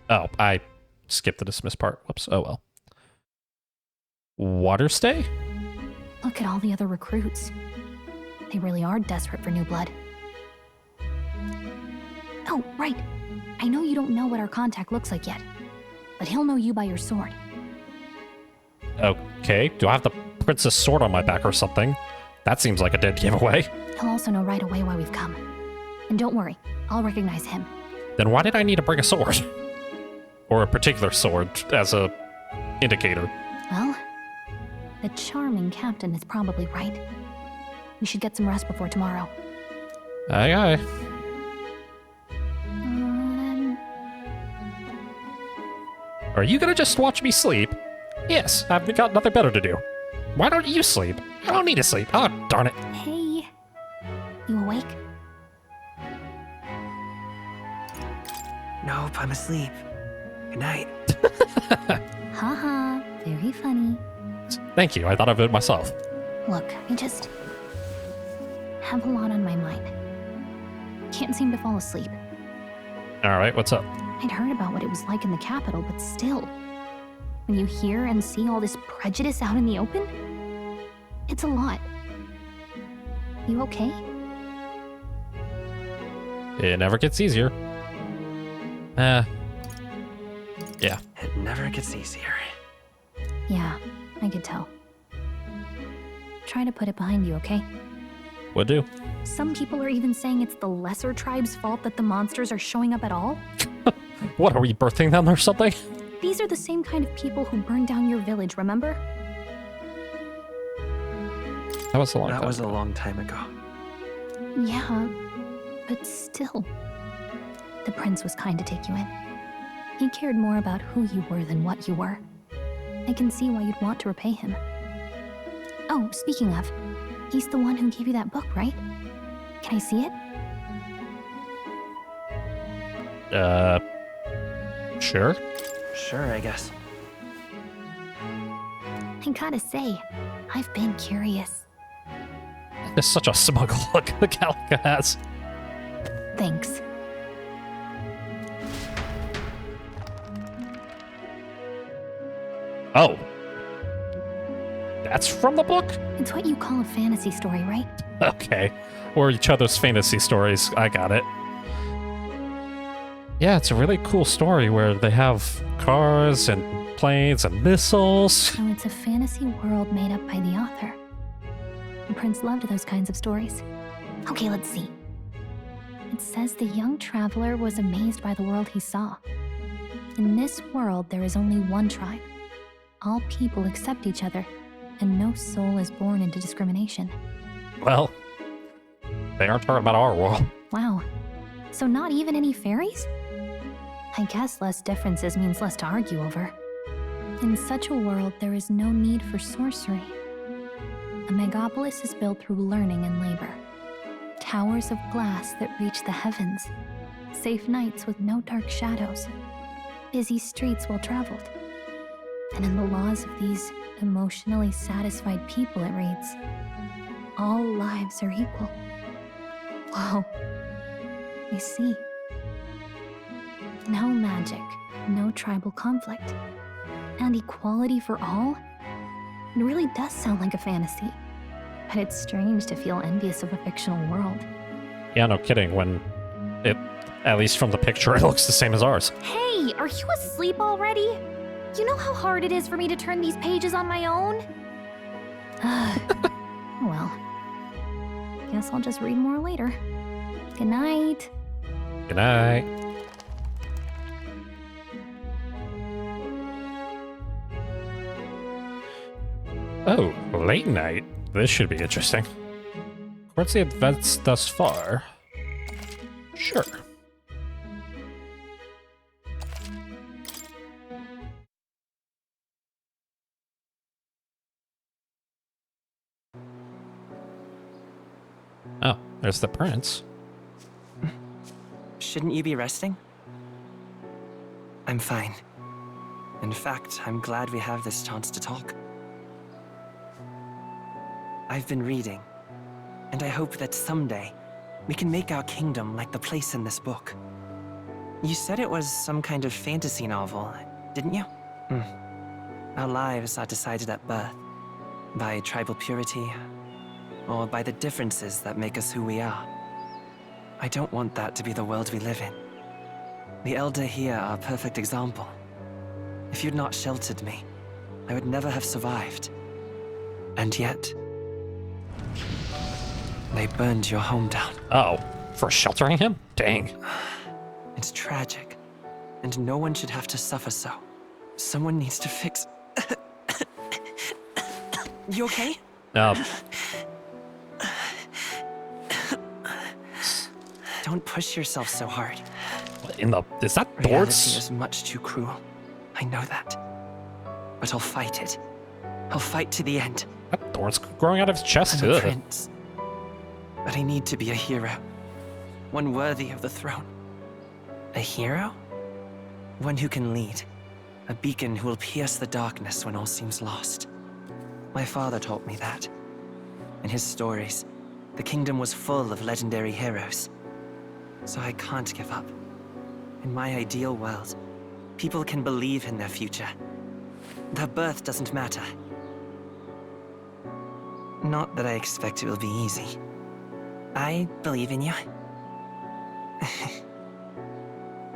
Oh, I skipped the dismiss part. Whoops. Oh well. Water stay? Look at all the other recruits. They really are desperate for new blood. Oh, right. I know you don't know what our contact looks like yet, but he'll know you by your sword. Okay. Do I have the princess sword on my back or something? That seems like a dead giveaway. He'll also know right away why we've come. And don't worry, I'll recognize him. Then why did I need to bring a sword? Or a particular sword as a indicator? Well, the charming captain is probably right. We should get some rest before tomorrow. Aye, aye. Are you gonna just watch me sleep? Yes, I've got nothing better to do. Why don't you sleep? I don't need to sleep. Oh, darn it. Hey, you awake? Nope, I'm asleep. Good night. Haha, very funny. Thank you, I thought of it myself. Look, I just have a lot on my mind. Can't seem to fall asleep. Alright, what's up? I'd heard about what it was like in the capital, but still. When you hear and see all this prejudice out in the open, it's a lot. You okay? It never gets easier. Yeah. It never gets easier. Yeah, I could tell. Try to put it behind you, okay? Would do. Some people are even saying it's the lesser tribe's fault that the monsters are showing up at all. What, are we birthing them or something? These are the same kind of people who burned down your village, remember? That was a long time That was ago. a long time ago. Yeah, but still. The prince was kind to take you in. He cared more about who you were than what you were. I can see why you'd want to repay him. Oh, speaking of, he's the one who gave you that book, right? Can I see it? Sure. Sure, I guess. I gotta say, I've been curious. It's such a smug look the Calica has. Thanks. Oh. That's from the book? It's what you call a fantasy story, right? Okay. Or each other's fantasy stories. I got it. Yeah, it's a really cool story where they have cars and planes and missiles. So it's a fantasy world made up by the author. The prince loved those kinds of stories. Okay, let's see. It says the young traveler was amazed by the world he saw. In this world, there is only one tribe. All people accept each other, and no soul is born into discrimination. Well, they aren't talking about our world. Wow. So not even any fairies? I guess less differences means less to argue over. In such a world, there is no need for sorcery. A megapolis is built through learning and labor. Towers of glass that reach the heavens. Safe nights with no dark shadows. Busy streets well traveled. And in the laws of these emotionally satisfied people, it reads, all lives are equal. Whoa. I see. No magic, no tribal conflict, and equality for all? It really does sound like a fantasy. But it's strange to feel envious of a fictional world. Yeah, no kidding. When it, at least from the picture, it looks the same as ours. Hey, are you asleep already? You know how hard it is for me to turn these pages on my own? Well, guess I'll just read more later. Good night. Good night. Oh, late night. This should be interesting. What's the events thus far? Sure. Oh, there's the prince. Shouldn't you be resting? I'm fine. In fact, I'm glad we have this chance to talk. I've been reading, and I hope that someday we can make our kingdom like the place in this book. You said it was some kind of fantasy novel, didn't you? Our lives are decided at birth, by tribal purity, or by the differences that make us who we are. I don't want that to be the world we live in. The Elder here are a perfect example. If you'd not sheltered me, I would never have survived. And yet, they burned your home down. Oh, for sheltering him? Dang. It's tragic, and no one should have to suffer so. Someone needs to fix... You okay? No. Don't push yourself so hard. In the... Is that Reality Dort's? is much too cruel. I know that. But I'll fight it. I'll fight to the end. That Dort's growing out of his chest. I'm a Ugh. prince. But I need to be a hero. One worthy of the throne. A hero? One who can lead. A beacon who will pierce the darkness when all seems lost. My father taught me that. In his stories, the kingdom was full of legendary heroes. So I can't give up. In my ideal world, people can believe in their future. Their birth doesn't matter. Not that I expect it will be easy. I believe in you.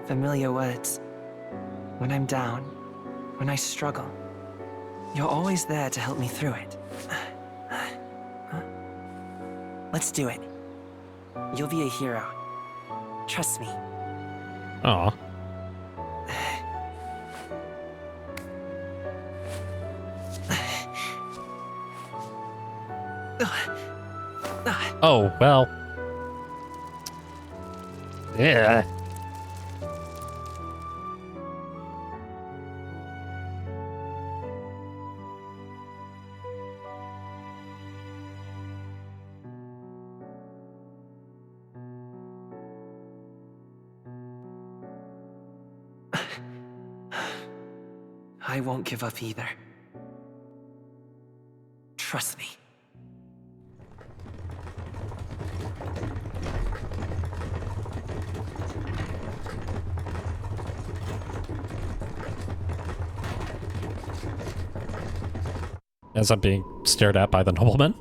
Familiar words. When I'm down, when I struggle, you're always there to help me through it. Let's do it. You'll be a hero. Trust me. Aw. Oh, well. Yeah. I won't give up either. Trust me. As I'm being stared at by the nobleman.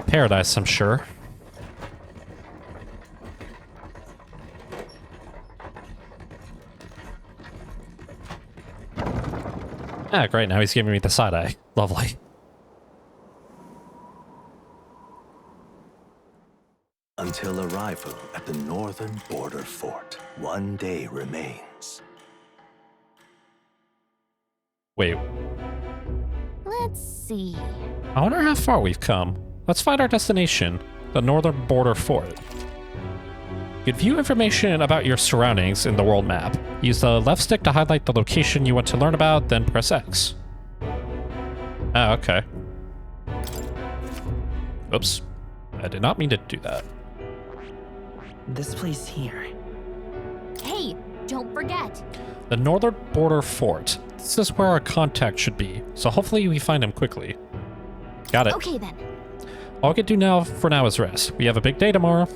Paradise, I'm sure. Ah, great, now he's giving me the side eye. Lovely. Until arrival at the northern border fort, one day remains. Wait, Let's see. I wonder how far we've come. Let's find our destination, the northern border fort. You can view information about your surroundings in the world map. Use the left stick to highlight the location you want to learn about, then press X. Ah, okay. Oops. I did not mean to do that. This place here. Hey, don't forget. The northern border fort. This is where our contact should be, so hopefully we find him quickly. Got it. Okay then. All we can do now for now is rest. We have a big day tomorrow.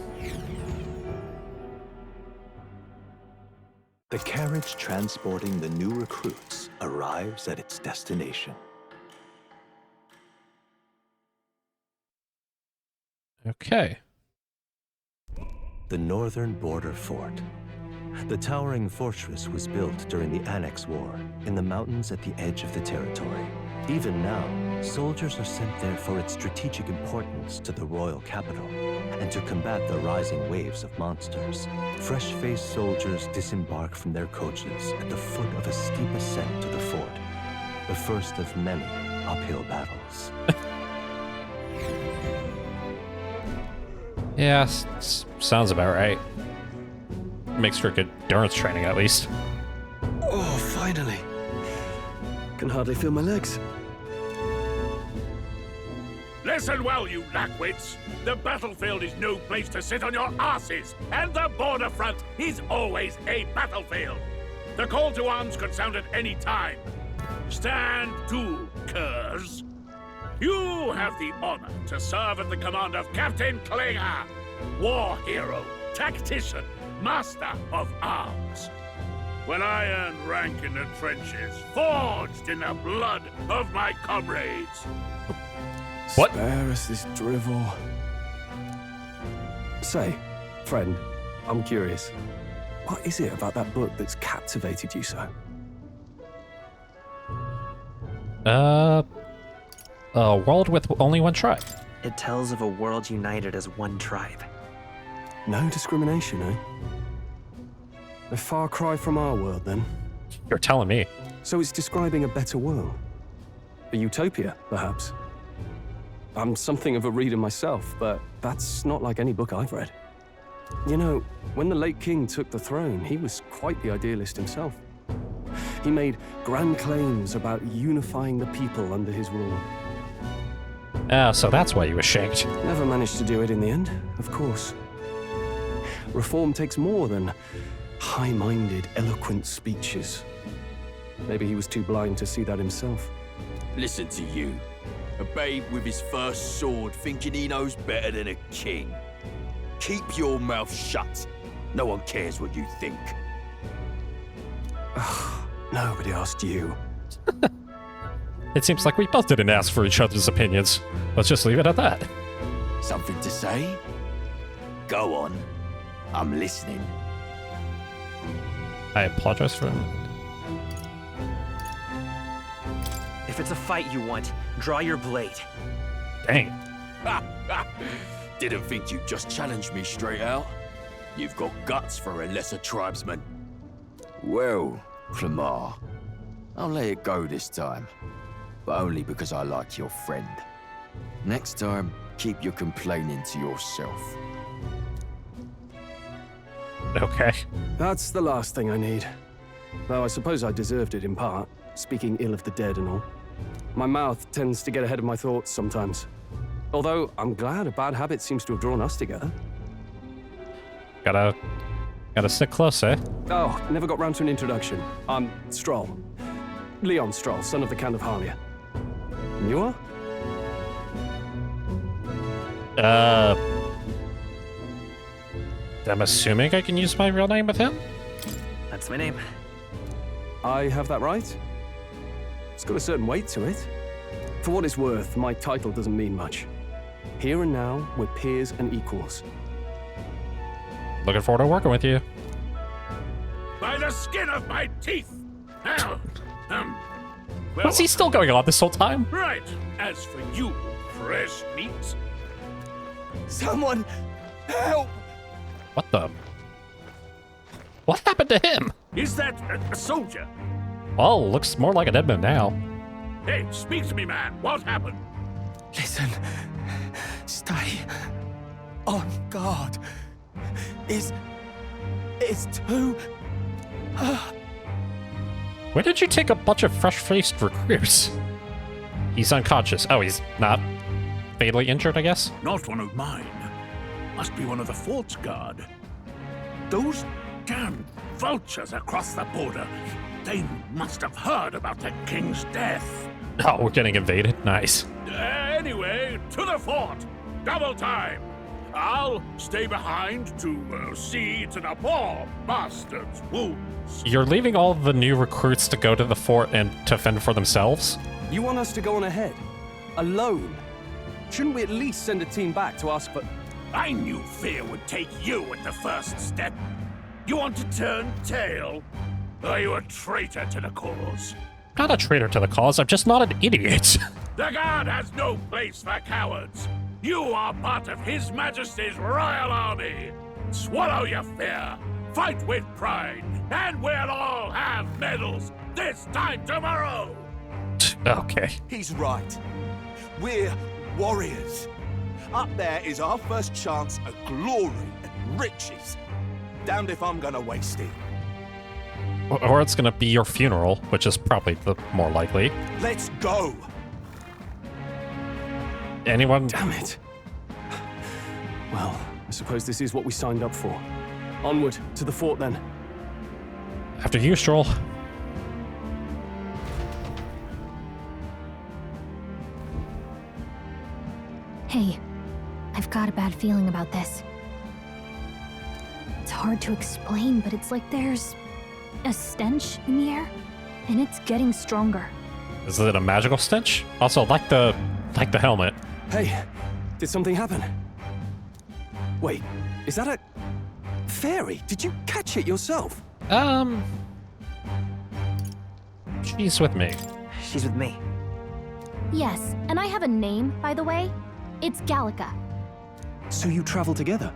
The carriage transporting the new recruits arrives at its destination. Okay. The northern border fort. The towering fortress was built during the Annex War in the mountains at the edge of the territory. Even now, soldiers are sent there for its strategic importance to the royal capital and to combat the rising waves of monsters. Fresh-faced soldiers disembark from their coaches at the foot of a steep ascent to the fort, the first of many uphill battles. Yeah, sounds about right. Makes for good endurance training, at least. Oh, finally. Can hardly feel my legs. Listen well, you lackwits. The battlefield is no place to sit on your asses, and the border front is always a battlefield. The call to arms could sound at any time. Stand to, curs. You have the honor to serve at the command of Captain Klinger, war hero, tactician, master of arms. When I earned rank in the trenches, forged in the blood of my comrades. What? Spare us this drivel. Say, friend, I'm curious. What is it about that book that's captivated you so? A world with only one tribe. It tells of a world united as one tribe. No discrimination, eh? A far cry from our world, then. You're telling me. So it's describing a better world. A utopia, perhaps. I'm something of a reader myself, but that's not like any book I've read. You know, when the late king took the throne, he was quite the idealist himself. He made grand claims about unifying the people under his rule. So that's why you were shanked. Never managed to do it in the end, of course. Reform takes more than high-minded, eloquent speeches. Maybe he was too blind to see that himself. Listen to you. A babe with his first sword thinking he knows better than a king. Keep your mouth shut. No one cares what you think. Nobody asked you. It seems like we both didn't ask for each other's opinions. Let's just leave it at that. Something to say? Go on. I'm listening. I apologize for him. If it's a fight you want, draw your blade. Dang. Didn't think you'd just challenge me straight out. You've got guts for a lesser tribesman. Well, Clemar, I'll let it go this time. But only because I like your friend. Next time, keep your complaining to yourself. Okay. That's the last thing I need. Though I suppose I deserved it in part, speaking ill of the dead and all. My mouth tends to get ahead of my thoughts sometimes. Although, I'm glad a bad habit seems to have drawn us together. Gotta stick close, eh? Oh, never got round to an introduction. I'm Stroll. Leon Stroll, son of the Count of Harlia. And you are? I'm assuming I can use my real name with him? That's my name. I have that right? It's got a certain weight to it. For what it's worth, my title doesn't mean much. Here and now, we're peers and equals. Looking forward to working with you. By the skin of my teeth! Now, well, What's he still going on this whole time? Right. As for you, fresh meat. Someone help! What the? What happened to him? Is that a soldier? Well, looks more like an Edmund now. Hey, speak to me, man. What happened? Listen. Stay on guard. It's too... Where did you take a bunch of fresh-faced recruits? He's unconscious. Oh, he's not fatally injured, I guess? Not one of mine. Must be one of the fort's guard. Those damn vultures across the border. They must have heard about the king's death. Oh, we're getting invaded? Nice. Anyway, to the fort. Double time. I'll stay behind to see to the poor bastard's wounds. You're leaving all the new recruits to go to the fort and to fend for themselves? You want us to go on ahead? Alone? Shouldn't we at least send a team back to ask for... I knew fear would take you at the first step. You want to turn tail? Are you a traitor to the cause? Not a traitor to the cause, I'm just not an idiot. The guard has no place for cowards. You are part of His Majesty's Royal Army. Swallow your fear, fight with pride, and we'll all have medals this time tomorrow. Okay. He's right. We're warriors. Up there is our first chance at glory and riches. Damned if I'm gonna waste it. Or it's gonna be your funeral, which is probably the more likely. Let's go. Anyone? Damn it. Well, I suppose this is what we signed up for. Onward, to the fort then. After you, Stroll. Hey, I've got a bad feeling about this. It's hard to explain, but it's like there's a stench in the air, and it's getting stronger. Is it a magical stench? Also, like the helmet. Hey, did something happen? Wait, is that a fairy? Did you catch it yourself? She's with me. She's with me. Yes, and I have a name, by the way. It's Gallica. So you travel together?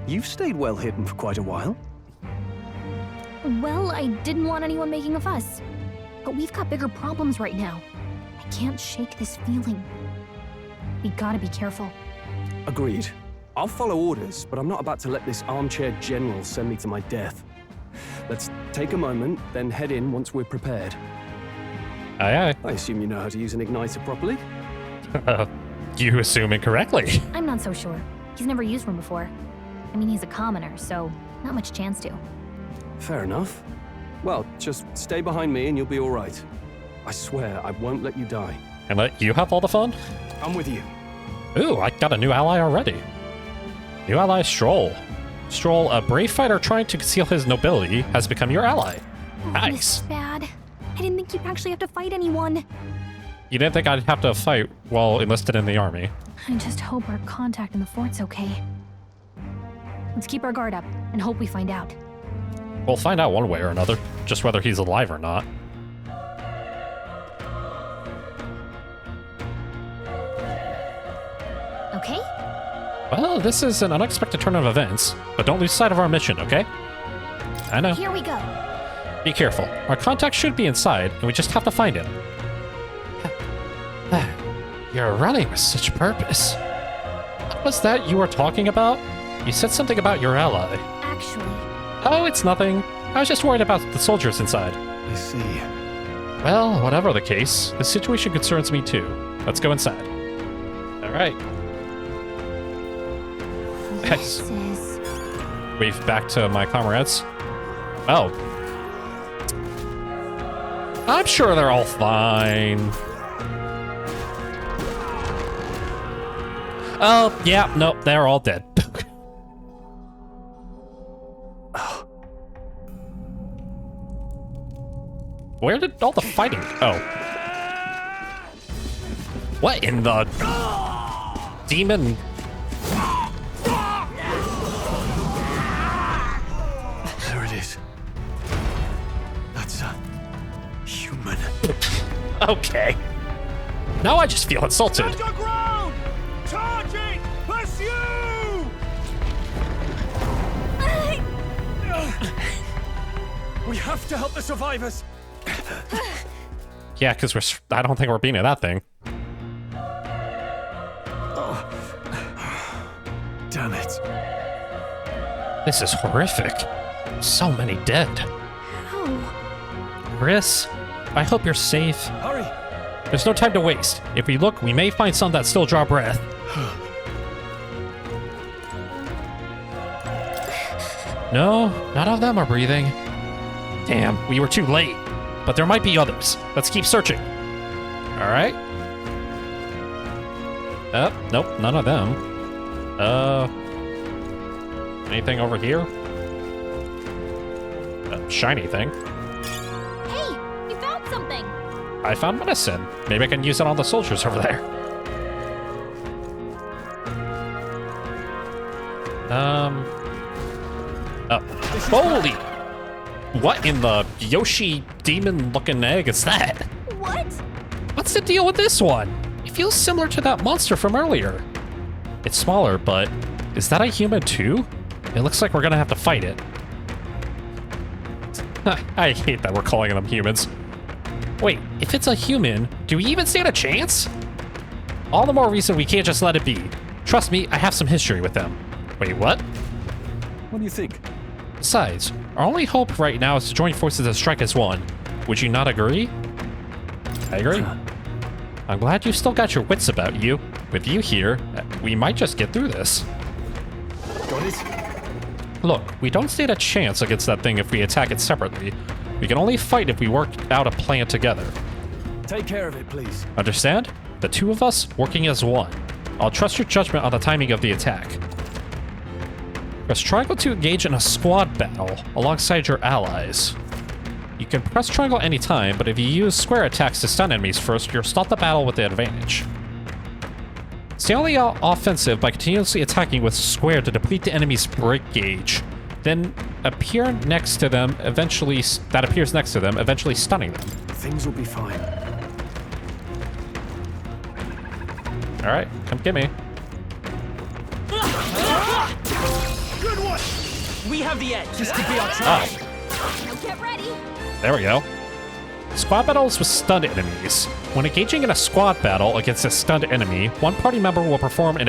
You've stayed well hidden for quite a while. Well, I didn't want anyone making a fuss. But we've got bigger problems right now. I can't shake this feeling. We gotta be careful. Agreed. I'll follow orders, but I'm not about to let this armchair general send me to my death. Let's take a moment, then head in once we're prepared. Aye, aye. I assume you know how to use an igniter properly? You assume incorrectly. I'm not so sure. He's never used one before. I mean, he's a commoner, so not much chance to. Fair enough. Well, just stay behind me and you'll be all right. I swear I won't let you die. And let you have all the fun? I'm with you. Ooh, I got a new ally already. New ally, Stroll. Stroll, a brave fighter trying to conceal his nobility, has become your ally. Nice. Bad. I didn't think you'd actually have to fight anyone. You didn't think I'd have to fight while enlisted in the army. I just hope our contact in the fort's okay. Let's keep our guard up and hope we find out. We'll find out one way or another, just whether he's alive or not. Okay? Well, this is an unexpected turn of events, but don't lose sight of our mission, okay? I know. Here we go. Be careful. Our contact should be inside, and we just have to find him. You're running with such purpose. What was that you were talking about? You said something about your ally. Actually... Oh, it's nothing. I was just worried about the soldiers inside. I see. Well, whatever the case, the situation concerns me too. Let's go inside. All right. Yes. Wave back to my comrades. Oh. I'm sure they're all fine. Oh, yeah, nope, they're all dead. Where did all the fighting? Oh. What in the demon? There it is. That's a human. Okay. Now I just feel insulted. Stand your ground! Charging! Pursue! We have to help the survivors. Yeah, because I don't think we're beating that thing. Oh. Damn it. This is horrific. So many dead. Chris, I hope you're safe. Hurry. There's no time to waste. If we look, we may find some that still draw breath. No, none of them are breathing. Damn, we were too late. But there might be others. Let's keep searching. All right. Nope, none of them. Anything over here? A shiny thing. Hey, we found something. I found medicine. Maybe I can use it on the soldiers over there. Oh. Holy! What in the Yoshi demon-looking egg is that? What? What's the deal with this one? It feels similar to that monster from earlier. It's smaller, but is that a human too? It looks like we're gonna have to fight it. I hate that we're calling them humans. Wait, if it's a human, do we even stand a chance? All the more reason we can't just let it be. Trust me, I have some history with them. Wait, what? What do you think? Besides, our only hope right now is to join forces and strike as one. Would you not agree? I agree. I'm glad you still got your wits about you. With you here, we might just get through this. Got it? Look, we don't stand a chance against that thing if we attack it separately. We can only fight if we work out a plan together. Take care of it, please. Understand? The two of us working as one. I'll trust your judgment on the timing of the attack. Press triangle to engage in a squad battle alongside your allies. You can press triangle anytime, but if you use square attacks to stun enemies first, you'll start the battle with the advantage. Stay on the offensive by continuously attacking with square to deplete the enemy's break gauge. Then appear next to them, eventually stunning them. Things will be fine. All right, come get me. Good one! We have the edge. This could be our try. Now get ready. There we go. Squad battles with stunned enemies. When engaging in a squad battle against a stunned enemy, one party member will perform an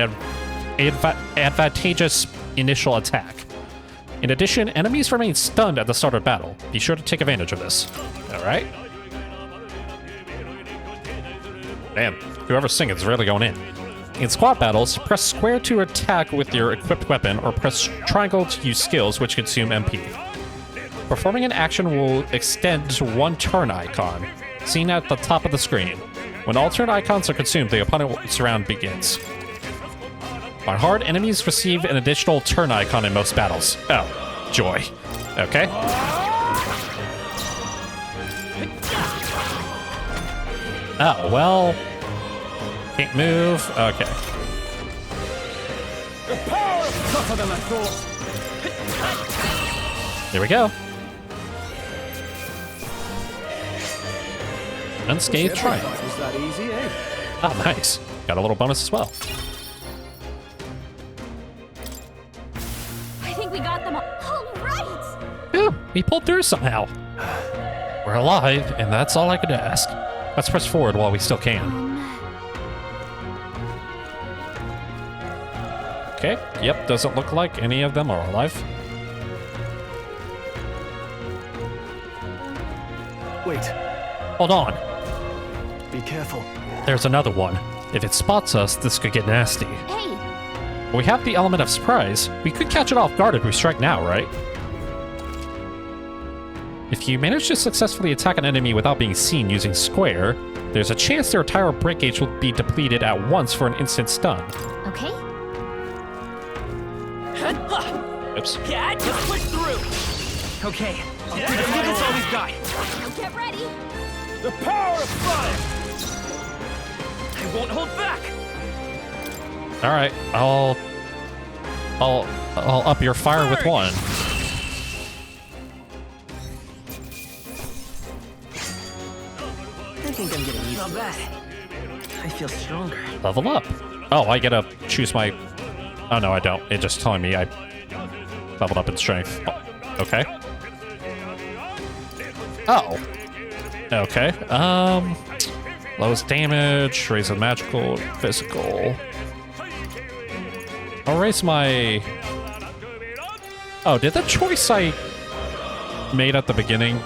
advantageous initial attack. In addition, enemies remain stunned at the start of battle. Be sure to take advantage of this. All right. Man, whoever's singing is really going in. In squad battles, press square to attack with your equipped weapon, or press triangle to use skills which consume MP. Performing an action will extend to one turn icon, seen at the top of the screen. When all turn icons are consumed, the opponent's round begins. On hard, enemies receive an additional turn icon in most battles. Oh, joy. Okay. Oh, well. Can't move. Okay. The power is tougher than I thought. There we go. Unscathed try. Was that easy, eh? Oh, nice. Got a little bonus as well. I think we got them all right. Ooh, we pulled through somehow. We're alive, and that's all I could ask. Let's press forward while we still can. Okay, yep, doesn't look like any of them are alive. Hold on. Be careful. There's another one. If it spots us, this could get nasty. Hey! We have the element of surprise. We could catch it off guard if we strike now, right? If you manage to successfully attack an enemy without being seen using square, there's a chance their entire break gauge will be depleted at once for an instant stun. Okay. Oops. Yeah, just push through. Okay, let's give this all we've got. Now get ready! The power of fire! I won't hold back. All right, I'll up your fire with one. I think I'm getting used to this. I feel stronger. Level up. Oh, I get to choose my... Oh, no, I don't. It's just telling me I leveled up in strength. Oh, okay. Oh. Okay. Lowest damage, raise the magical, physical. I'll raise my... Oh, did the choice I made at the beginning...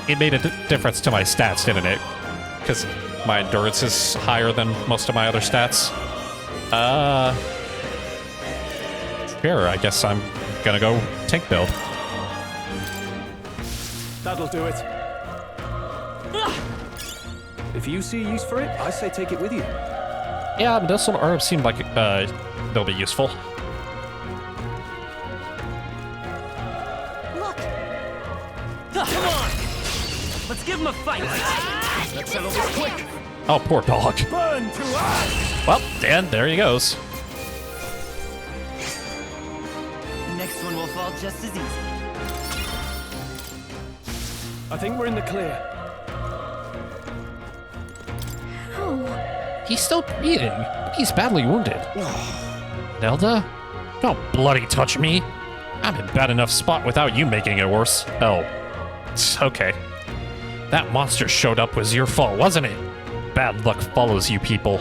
It made a difference to my stats, didn't it? Because my endurance is higher than most of my other stats. Sure, I guess I'm gonna go tank build. That'll do it. If you see a use for it, I say take it with you. Yeah, medicinal herbs seem like they'll be useful. Look! Come on! Let's give him a fight! Let's settle this quick! Oh, poor dog. Burn to us! Well, and there he goes. The next one will fall just as easy. I think we're in the clear. He's still breathing. He's badly wounded. Nelda? Don't bloody touch me. I'm in bad enough spot without you making it worse. Oh. Okay. That monster showed up was your fault, wasn't it? Bad luck follows you people.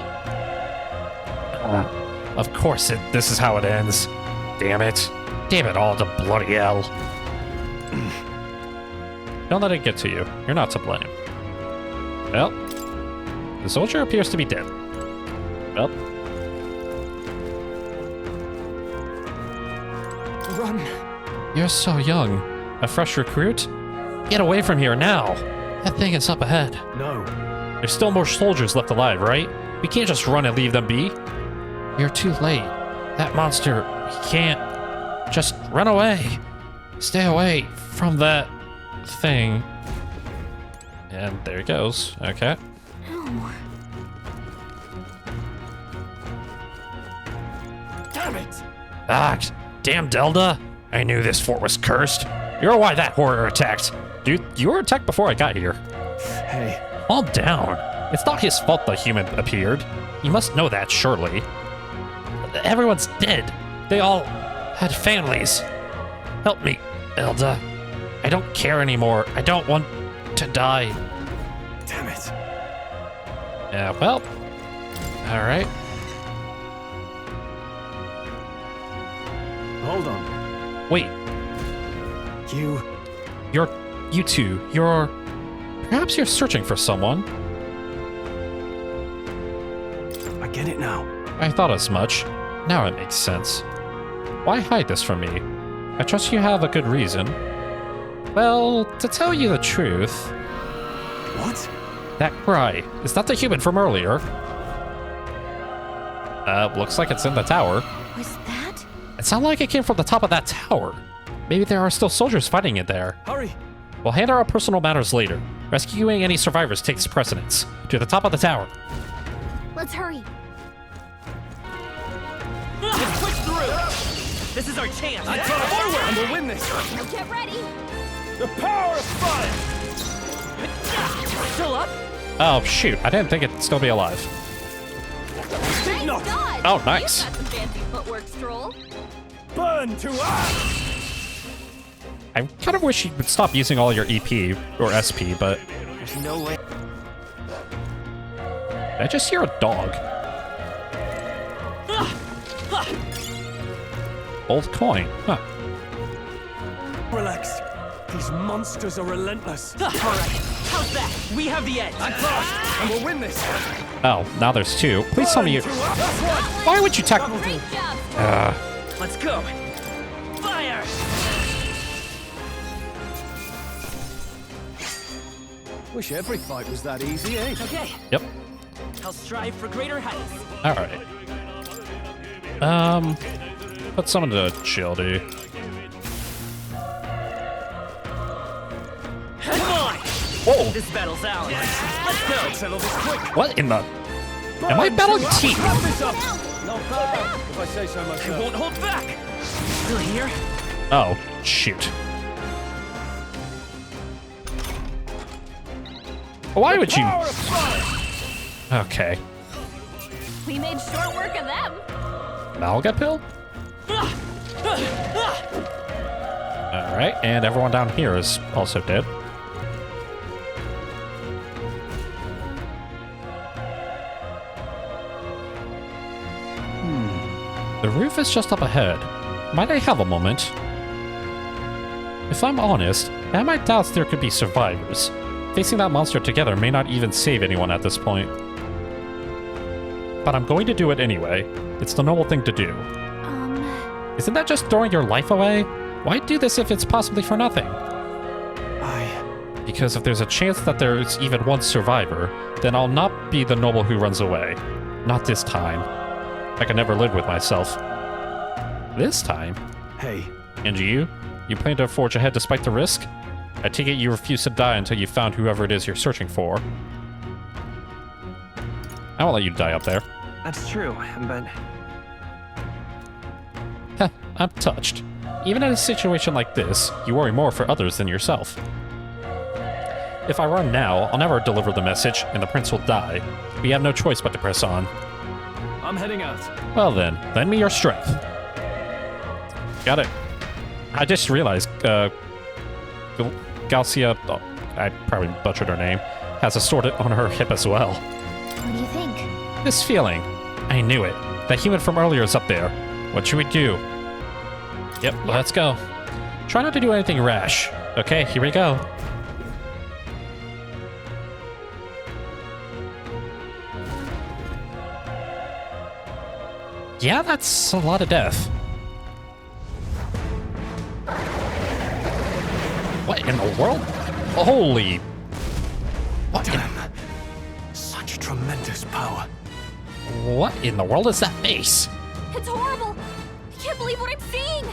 Of course this is how it ends. Damn it. Damn it all to bloody hell. Don't let it get to you. You're not to blame. Well, the soldier appears to be dead. Well. Run. You're so young. A fresh recruit? Get away from here now. That thing is up ahead. No. There's still more soldiers left alive, right? We can't just run and leave them be. You're too late. That monster, he can't. Just run away. Stay away from that thing. And there he goes. Okay. Damn it! Ah, damn Delta. I knew this fort was cursed. You're why that horror attacked. Dude, you were attacked before I got here. Hey. Calm down. It's not his fault the human appeared. You must know that, surely. Everyone's dead. They all had families. Help me, Elda. I don't care anymore. I don't want to die. Damn it. Yeah, well. Alright. Hold on. Wait. You two. Perhaps you're searching for someone. I get it now. I thought as much. Now it makes sense. Why hide this from me? I trust you have a good reason. Well, to tell you the truth... What? That cry. Is that the human from earlier? Looks like it's in the tower. Was that? It sounded like it came from the top of that tower. Maybe there are still soldiers fighting it there. Hurry! We'll handle our personal matters later. Rescuing any survivors takes precedence. To the top of the tower. Let's hurry. Let's push through! This is our chance! Forward! And we'll win this! Now get ready! The power of fire! Still up? Oh, shoot. I didn't think it'd still be alive. Nice dodge! Oh, nice. You've got some fancy footwork, Stroll. Burn to us! I kind of wish you would stop using all your EP or SP, but... There's no way. I just hear a dog. Old coin. Huh. Relax. These monsters are relentless. All right, how's that? We have the edge. I'm close, and we'll win this. Oh, now there's two. Please tell me you... Why would you tackle... Let's go. Fire! Wish every fight was that easy, eh? Okay. Yep. I'll strive for greater heights. Alright. Put someone to agility. Come on! Whoa! This battle's ours. Let's go! Settle this quick. What in the... Am I battling teeth? Wrap this up. Not bad, if I say so myself. I won't hold back. Still here? Oh, shoot. Why would you... Okay. We made short work of them. Malga pill? Alright, and everyone down here is also dead. The roof is just up ahead. Might I have a moment? If I'm honest, I have my doubts there could be survivors. Facing that monster together may not even save anyone at this point. But I'm going to do it anyway. It's the noble thing to do. Isn't that just throwing your life away? Why do this if it's possibly for nothing? Because if there's a chance that there's even one survivor, then I'll not be the noble who runs away. Not this time. I can never live with myself. This time? Hey. And you? You plan to forge ahead despite the risk? I take it you refuse to die until you found whoever it is you're searching for. I won't let you die up there. That's true, but... Heh, I'm touched. Even in a situation like this, you worry more for others than yourself. If I run now, I'll never deliver the message, and the prince will die. We have no choice but to press on. I'm heading out. Well then, lend me your strength. Got it. I just realized, Galcia, oh, I probably butchered her name, has a sword on her hip as well. What do you think? This feeling. I knew it. That human from earlier is up there. What should we do? Yep, let's go. Try not to do anything rash. Okay, here we go. Yeah, that's a lot of death. What in the world? Holy... What in... Such tremendous power. What in the world is that face? It's horrible. I can't believe what I'm seeing.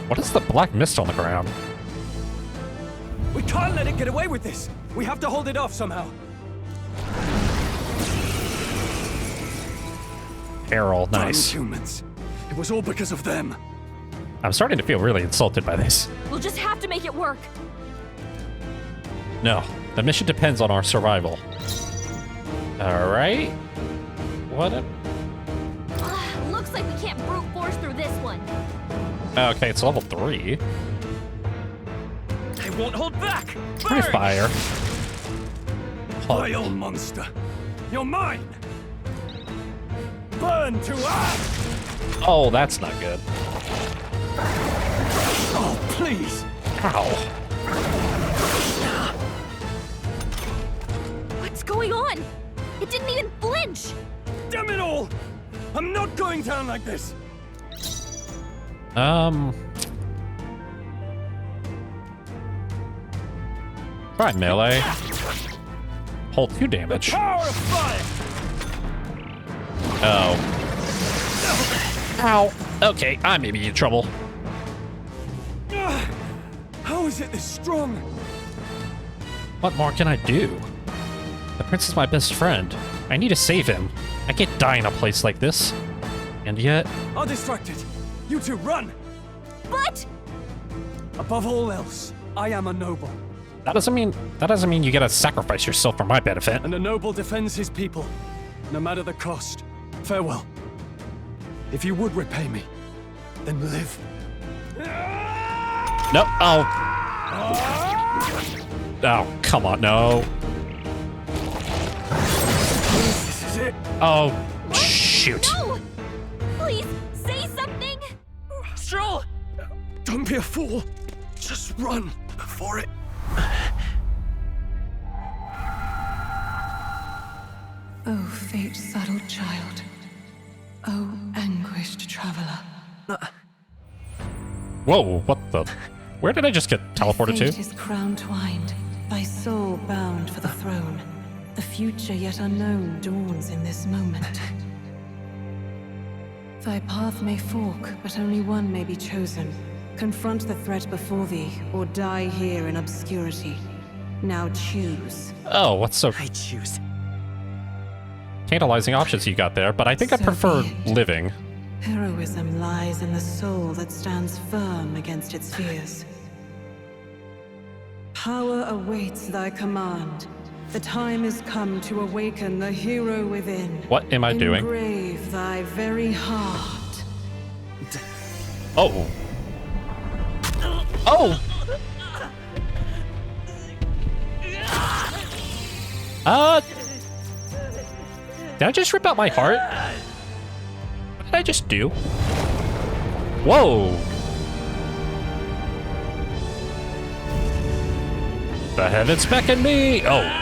What is the black mist on the ground? We can't let it get away with this. We have to hold it off somehow. Errol, nice. Damn humans. It was all because of them. I'm starting to feel really insulted by this. We'll just have to make it work. No, the mission depends on our survival. Alright. What a... Looks like we can't brute force through this one. Okay, it's level 3. I won't hold back! Free fire. Vile monster. You're mine! Burn to ash! Oh, that's not good. Oh, please! Ow. What's going on? It didn't even flinch! Damn it all! I'm not going down like this! Try melee. Hold 2 damage. Power of fire! Oh. Ow. Okay, I may be in trouble. How is it this strong? What more can I do? The prince is my best friend. I need to save him. I can't die in a place like this. And yet... I'll distract it. You two, run! But... Above all else, I am a noble. That doesn't mean you gotta sacrifice yourself for my benefit. And a noble defends his people, no matter the cost. Farewell. If you would repay me, then live. No. Oh. Oh, come on, no. This is it. Oh, shoot. No! Please, say something! Stroll! Don't be a fool. Just run before it... Oh, fate-saddled child. Oh, anguished traveler. Whoa, what the? Where did I just get teleported Thy fate to? is crown-twined, thy soul bound for the throne. The future yet unknown dawns in this moment. Thy path may fork, but only one may be chosen. Confront the threat before thee, or die here in obscurity. Now choose. Oh, what's so I choose. tantalizing options you got there, but I think I prefer living. Heroism lies in the soul that stands firm against its fears. Power awaits thy command. The time is come to awaken the hero within. What am I doing? Engrave thy very heart. Oh. Oh! Did I just rip out my heart? What did I just do? Whoa! The heavens beckon me! Oh.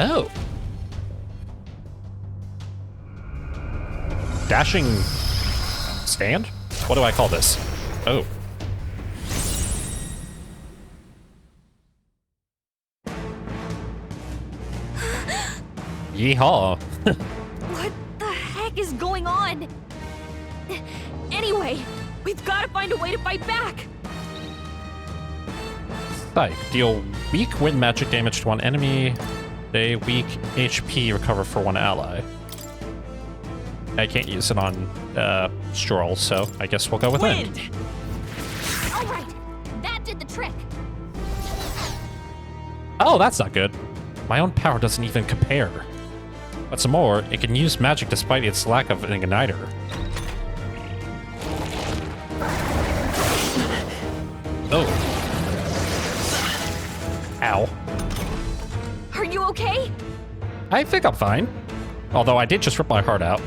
Oh. Dashing stand? What do I call this? Oh. Yeehaw. What the heck is going on? Anyway, we've got to find a way to fight back. Psych. Deal weak wind magic damage to one enemy. They weak HP recover for one ally. I can't use it on Stroll, so I guess we'll go with wind. All right, that did the trick. Oh, that's not good. My own power doesn't even compare. What's more, it can use magic despite its lack of an igniter. Oh. Ow. Are you okay? I think I'm fine. Although I did just rip my heart out.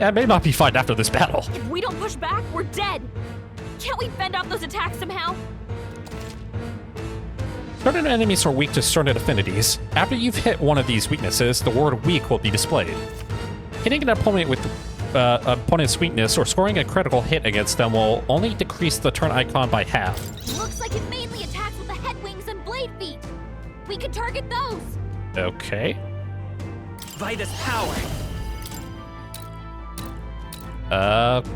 I may not be fine after this battle. If we don't push back, we're dead. Can't we fend off those attacks somehow? Certain enemies are weak to certain affinities. After you've hit one of these weaknesses, the word weak will be displayed. Hitting an opponent with opponent's weakness or scoring a critical hit against them will only decrease the turn icon by half. Looks like it mainly attacks with the head wings and blade feet. We could target those. Okay. Vitus power.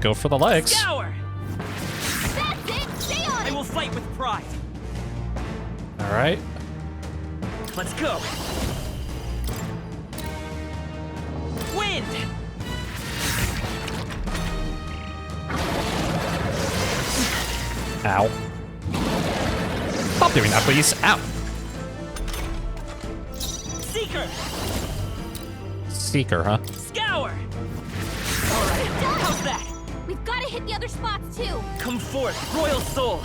Go for the legs. Scour. That's it. Stay on it. I will fight with pride. All right. Let's go. Wind. Ow. Stop doing that, please. Ow. Seeker. Seeker, huh? Scour. All right. How's that? We've got to hit the other spots too. Come forth, Royal Soul.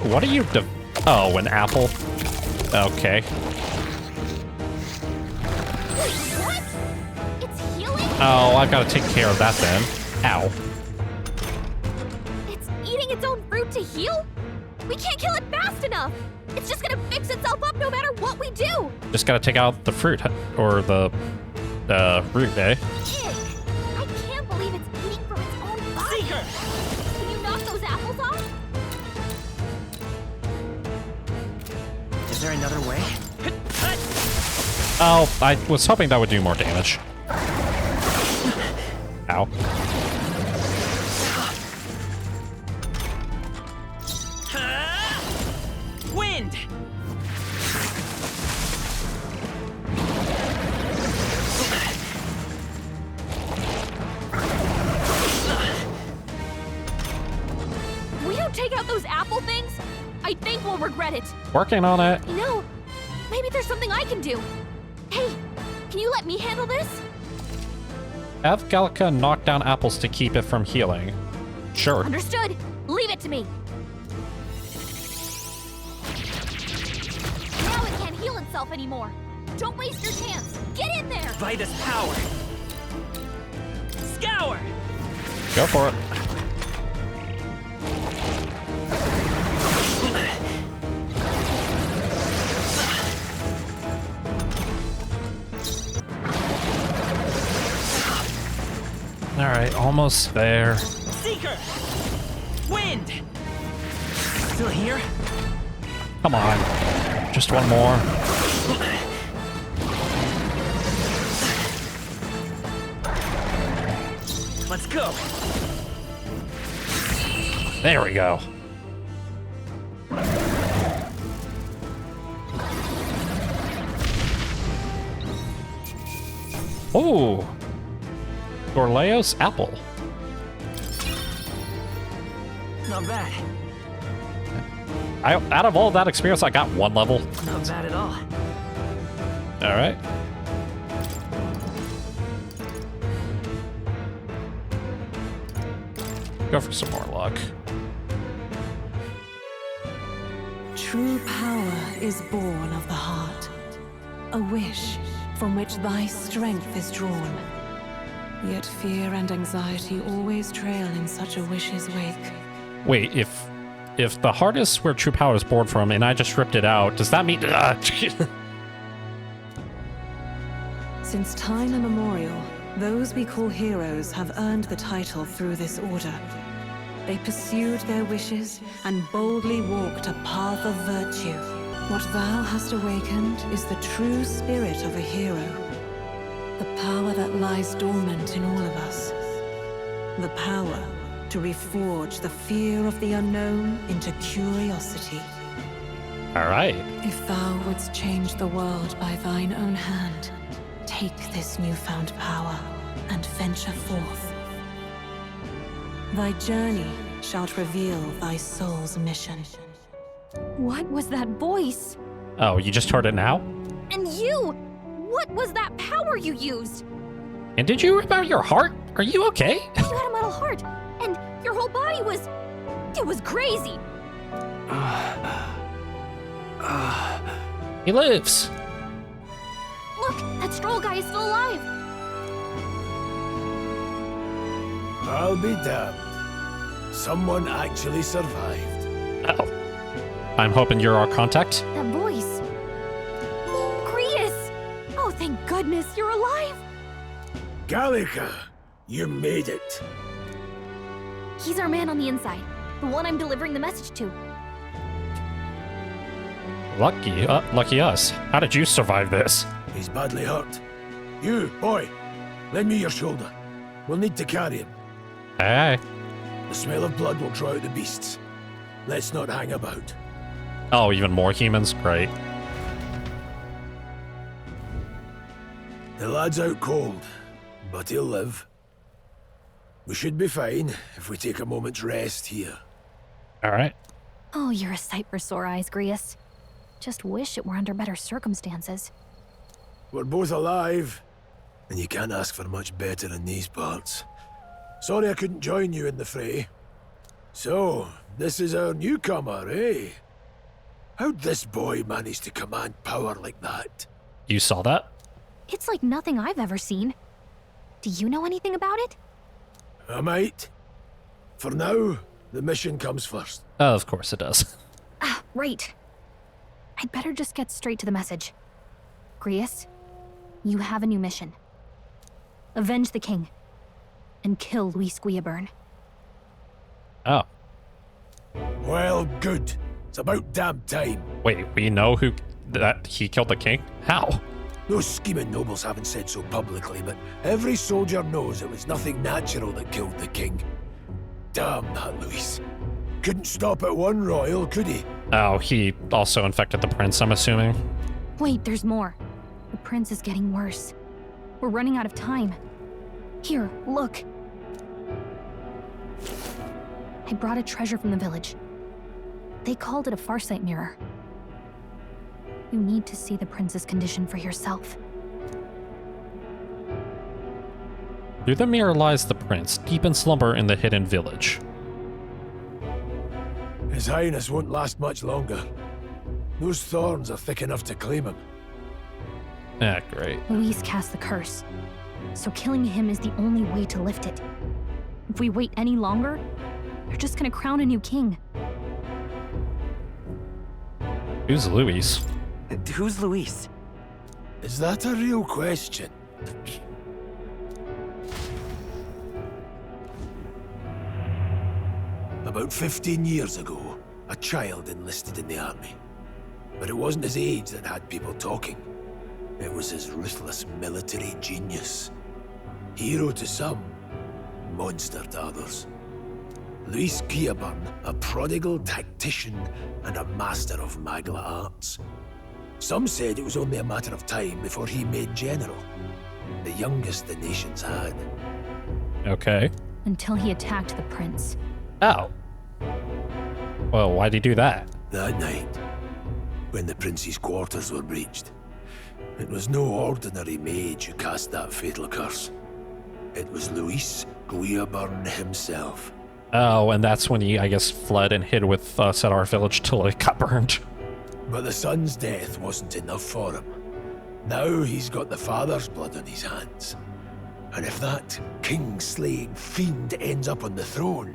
What are you Oh, an apple. Okay. Wait, what? It's healing? Oh, I've got to take care of that then. Ow. It's eating its own fruit to heal? We can't kill it fast enough. It's just gonna fix itself up no matter what we do. Just gotta take out the fruit, or the root, eh? Eek. I can't believe it's eating from its own body. Seeker. Can you knock those apples off? Is there another way? Oh, I was hoping that would do more damage. Ow. Wind. If we don't take out those apple things, I think we'll regret it. Working on it. You know, maybe there's something I can do. Hey, Can you let me handle this? Have Gallica knock down apples to keep it from healing. Sure. Understood. Leave it to me. Now it can't heal itself anymore. Don't waste your chance. Get in there. Vitus power. Scour. Go for it. All right, almost there. Seeker. Wind. Still here? Come on. Just one more. Let's go. There we go. Oh. Gorleo's apple. Not bad. Out of all that experience, I got 1 level. Not bad at all. All right. Go for some more luck. True power is born of the heart, a wish from which thy strength is drawn. Yet fear and anxiety always trail in such a wish's wake. Wait, if the heart is where true power is born from, and I just ripped it out, does that mean? Since time immemorial, those we call heroes have earned the title through this order. They pursued their wishes and boldly walked a path of virtue. What thou hast awakened is the true spirit of a hero. The power that lies dormant in all of us. The power to reforge the fear of the unknown into curiosity. All right. If thou wouldst change the world by thine own hand, take this newfound power and venture forth. Thy journey shalt reveal thy soul's mission. What was that voice? Oh, you just heard it now? And you! What was that power you used? And did you rip out your heart? Are you okay? You had a metal heart, and your whole body was... It was crazy. He lives. Look, that stroll guy is still alive. I'll be damned. Someone actually survived. Oh. I'm hoping you're our contact. That voice. Grius! Oh, thank goodness you're alive. Gallica, you made it. He's our man on the inside. The one I'm delivering the message to. Lucky us. How did you survive this? He's badly hurt. You, boy, lend me your shoulder. We'll need to carry him. Aye. The smell of blood will draw out the beasts. Let's not hang about. Oh, even more humans? Great. The lad's out cold, but he'll live. We should be fine if we take a moment's rest here. All right. Oh, you're a sight for sore eyes, Grius. Just wish it were under better circumstances. We're both alive, and you can't ask for much better in these parts. Sorry I couldn't join you in the fray. So, this is our newcomer, eh? How'd this boy manage to command power like that? You saw that? It's like nothing I've ever seen. Do you know anything about it? I might. For now, the mission comes first. Oh, of course it does. Ah, right. I'd better just get straight to the message. Grius, you have a new mission. Avenge the king. And kill Luis Guillaburn. Oh. Well, good. It's about damn time. Wait, we know that he killed the king? How? Those scheming nobles haven't said so publicly, but every soldier knows it was nothing natural that killed the king. Damn that Luis. Couldn't stop at one royal, could he? Oh, he also infected the prince, I'm assuming. Wait, there's more. The prince is getting worse. We're running out of time. Here, look. I brought a treasure from the village. They called it a farsight mirror. You need to see the prince's condition for yourself. Through the mirror lies the prince, deep in slumber in the hidden village. His Highness won't last much longer. Those thorns are thick enough to claim him. Ah, great. Luis cast the curse, so killing him is the only way to lift it. If we wait any longer, they're just gonna crown a new king. Who's Luis? Who's Luis? Is that a real question? About 15 years ago, a child enlisted in the army. But it wasn't his age that had people talking. It was his ruthless military genius. Hero to some, monster to others. Luis Guillaburn, a prodigal tactician and a master of magla arts. Some said it was only a matter of time before he made general, the youngest the nation's had. Okay. Until he attacked the prince. Oh. Well, why'd he do that? That night, when the prince's quarters were breached, it was no ordinary mage who cast that fatal curse. It was Luis Guillaburn himself. Oh, and that's when he, I guess, fled and hid with us at our village till it got burned. But the son's death wasn't enough for him. Now he's got the father's blood on his hands. And if that king-slaying fiend ends up on the throne,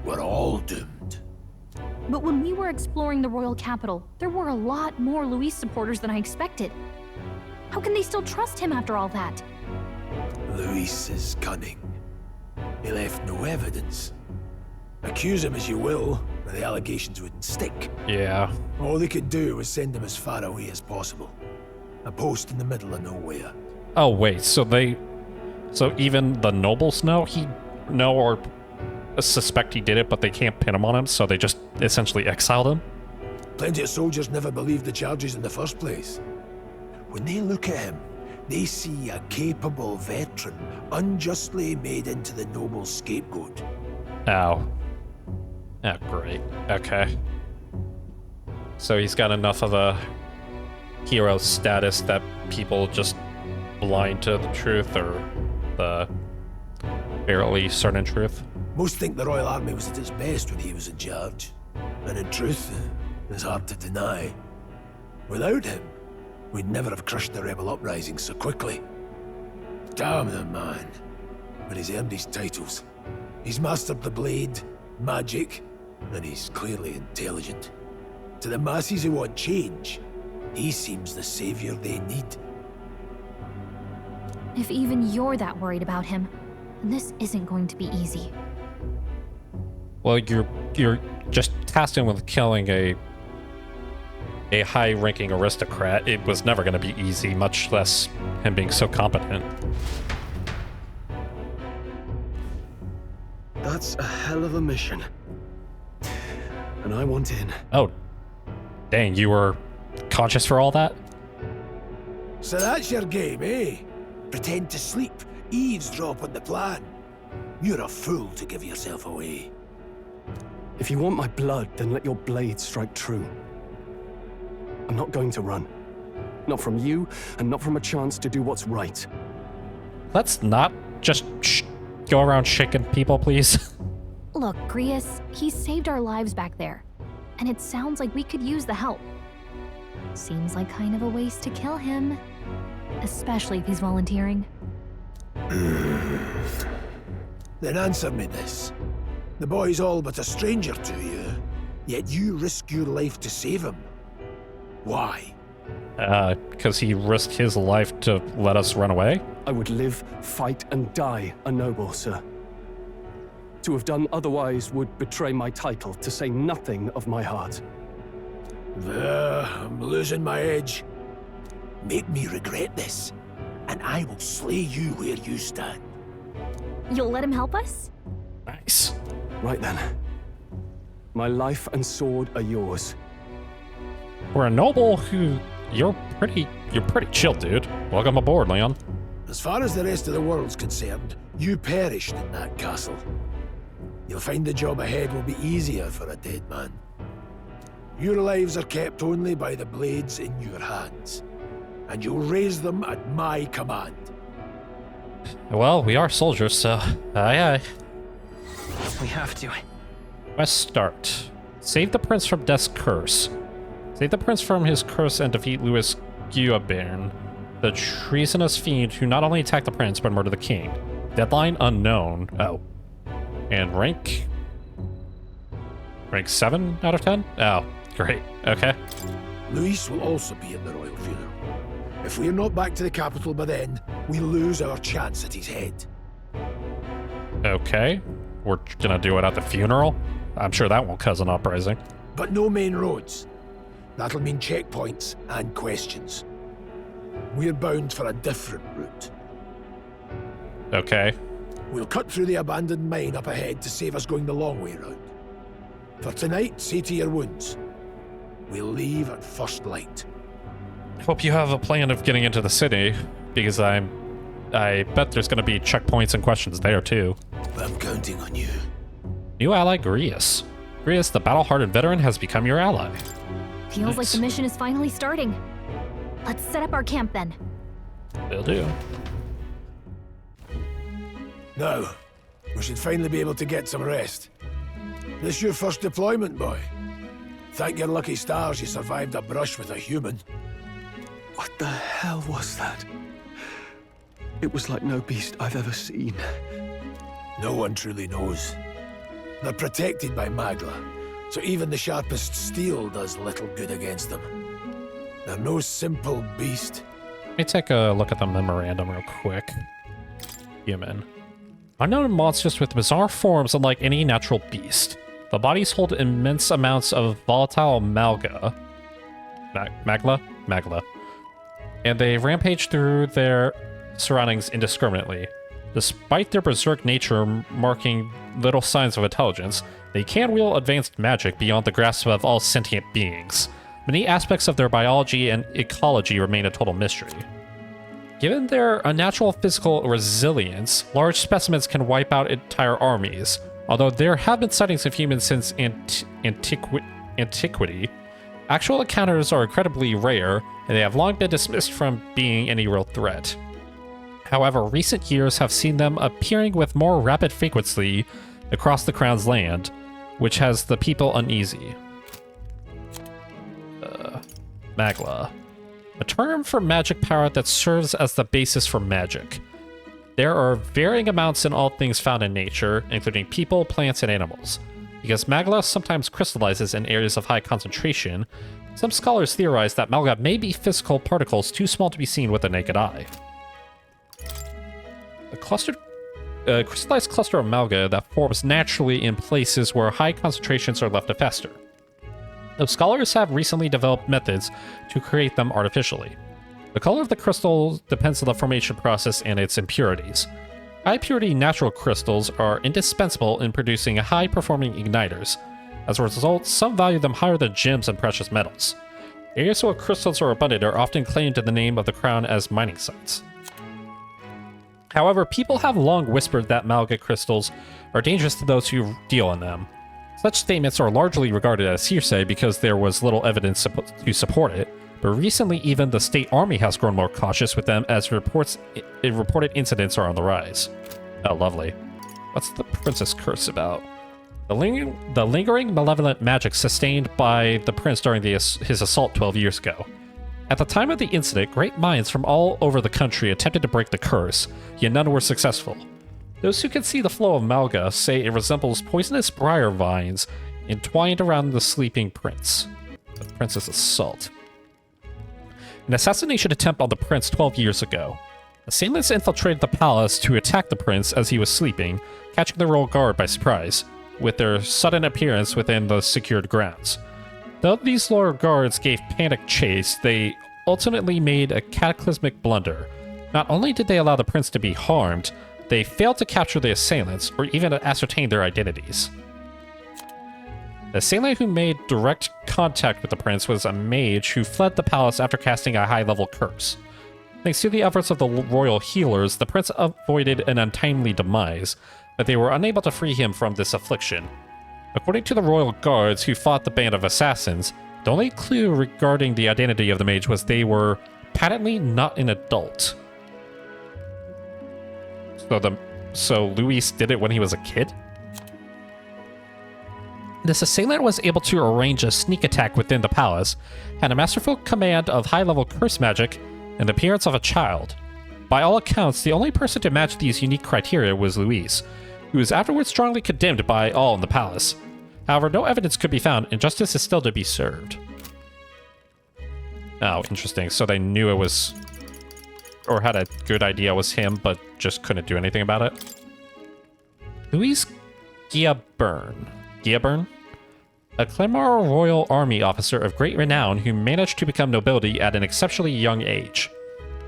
we're all doomed. But when we were exploring the royal capital, there were a lot more Luis supporters than I expected. How can they still trust him after all that? Luis is cunning. He left no evidence. Accuse him as you will, but the allegations wouldn't stick. Yeah. All they could do was send him as far away as possible. A post in the middle of nowhere. Oh, wait, so even the nobles know or suspect he did it, but they can't pin him on him, so they just essentially exiled him? Plenty of soldiers never believed the charges in the first place. When they look at him, they see a capable veteran unjustly made into the noble's scapegoat. Oh. Oh, great. Okay. So he's got enough of a hero status that people just blind to the truth or the barely certain truth? Most think the Royal Army was at its best when he was in charge. And in truth, it's hard to deny. Without him, we'd never have crushed the rebel uprising so quickly. Damn the man. But he's earned his titles. He's mastered the blade, magic, and he's clearly intelligent. To the masses who want change, he seems the savior they need. If even you're that worried about him, then this isn't going to be easy. Well, you're just tasked him with killing a high-ranking aristocrat. It was never going to be easy, much less him being so competent. That's a hell of a mission. And I want in. Oh, dang, you were conscious for all that? So that's your game, eh? Pretend to sleep, eavesdrop on the plan. You're a fool to give yourself away. If you want my blood, then let your blade strike true. I'm not going to run. Not from you, and not from a chance to do what's right. Let's not just go around shaking people, please. Look, Grius, he saved our lives back there. And it sounds like we could use the help. Seems like kind of a waste to kill him. Especially if he's volunteering. Then answer me this. The boy's all but a stranger to you, yet you risk your life to save him. Why? Because he risked his life to let us run away? I would live, fight, and die a noble, sir. To have done otherwise would betray my title, to say nothing of my heart. I'm losing my edge. Make me regret this, and I will slay you where you stand. You'll let him help us? Nice. Right then. My life and sword are yours. For a noble who... You're pretty chill, dude. Welcome aboard, Leon. As far as the rest of the world's concerned, you perished in that castle. You'll find the job ahead will be easier for a dead man. Your lives are kept only by the blades in your hands, and you'll raise them at my command. Well, we are soldiers, so aye aye. We have to. Quest start. Save the prince from death's curse. Save the prince from his curse and defeat Louis Guilbert, the treasonous fiend who not only attacked the prince but murdered the king. Deadline unknown. Oh. And rank 7 out of 10? Oh, great. Okay. Luis will also be at the royal funeral. If we're not back to the capital by then, we lose our chance at his head. Okay. We're gonna do it at the funeral? I'm sure that won't cause an uprising. But no main roads. That'll mean checkpoints and questions. We're bound for a different route. Okay. We'll cut through the abandoned mine up ahead to save us going the long way round. For tonight, see to your wounds. We'll leave at first light. Hope you have a plan of getting into the city, because I bet there's gonna be checkpoints and questions there too. I'm counting on you. New ally, Grius. Grius, the battle-hardened veteran, has become your ally. Feels like the mission is finally starting. Let's set up our camp then. Will do. Now, we should finally be able to get some rest. This your first deployment, boy? Thank your lucky stars you survived a brush with a human. What the hell was that? It was like no beast I've ever seen. No one truly knows. They're protected by Magla, so even the sharpest steel does little good against them. They're no simple beast. Let me take a look at the memorandum real quick. Human. Unknown monsters with bizarre forms unlike any natural beast. The bodies hold immense amounts of volatile magla. Magla. And they rampage through their surroundings indiscriminately. Despite their berserk nature marking little signs of intelligence, they can wield advanced magic beyond the grasp of all sentient beings. Many aspects of their biology and ecology remain a total mystery. Given their unnatural physical resilience, large specimens can wipe out entire armies. Although there have been sightings of humans since antiquity, actual encounters are incredibly rare, and they have long been dismissed from being any real threat. However, recent years have seen them appearing with more rapid frequency across the Crown's land, which has the people uneasy. Magla. A term for magic power that serves as the basis for magic. There are varying amounts in all things found in nature, including people, plants, and animals. Because Magla sometimes crystallizes in areas of high concentration, some scholars theorize that Magla may be physical particles too small to be seen with the naked eye. A crystallized cluster of Magla that forms naturally in places where high concentrations are left to fester. Though scholars have recently developed methods to create them artificially. The color of the crystal depends on the formation process and its impurities. High-purity natural crystals are indispensable in producing high-performing igniters. As a result, some value them higher than gems and precious metals. Areas where crystals are abundant are often claimed in the name of the crown as mining sites. However, people have long whispered that Malga crystals are dangerous to those who deal in them. Such statements are largely regarded as hearsay because there was little evidence to support it, but recently even the state army has grown more cautious with them as reported incidents are on the rise. Oh, lovely. What's the Princess Curse about? The lingering malevolent magic sustained by the prince during his assault 12 years ago. At the time of the incident, great minds from all over the country attempted to break the curse, yet none were successful. Those who can see the flow of Malga say it resembles poisonous briar vines entwined around the sleeping prince. The prince's assault. An assassination attempt on the prince 12 years ago. Assailants infiltrated the palace to attack the prince as he was sleeping, catching the royal guard by surprise, with their sudden appearance within the secured grounds. Though these loyal guards gave panic chase, they ultimately made a cataclysmic blunder. Not only did they allow the prince to be harmed, they failed to capture the assailants or even to ascertain their identities. The assailant who made direct contact with the prince was a mage who fled the palace after casting a high-level curse. Thanks to the efforts of the royal healers, the prince avoided an untimely demise, but they were unable to free him from this affliction. According to the royal guards who fought the band of assassins, the only clue regarding the identity of the mage was they were patently not an adult. So Luis did it when he was a kid? This assailant was able to arrange a sneak attack within the palace, had a masterful command of high-level curse magic, and the appearance of a child. By all accounts, the only person to match these unique criteria was Luis, who was afterwards strongly condemned by all in the palace. However, no evidence could be found, and justice is still to be served. Oh, interesting. So they knew it was... or had a good idea it was him, but just couldn't do anything about it. Luis Giaburn, a Clemar royal army officer of great renown who managed to become nobility at an exceptionally young age.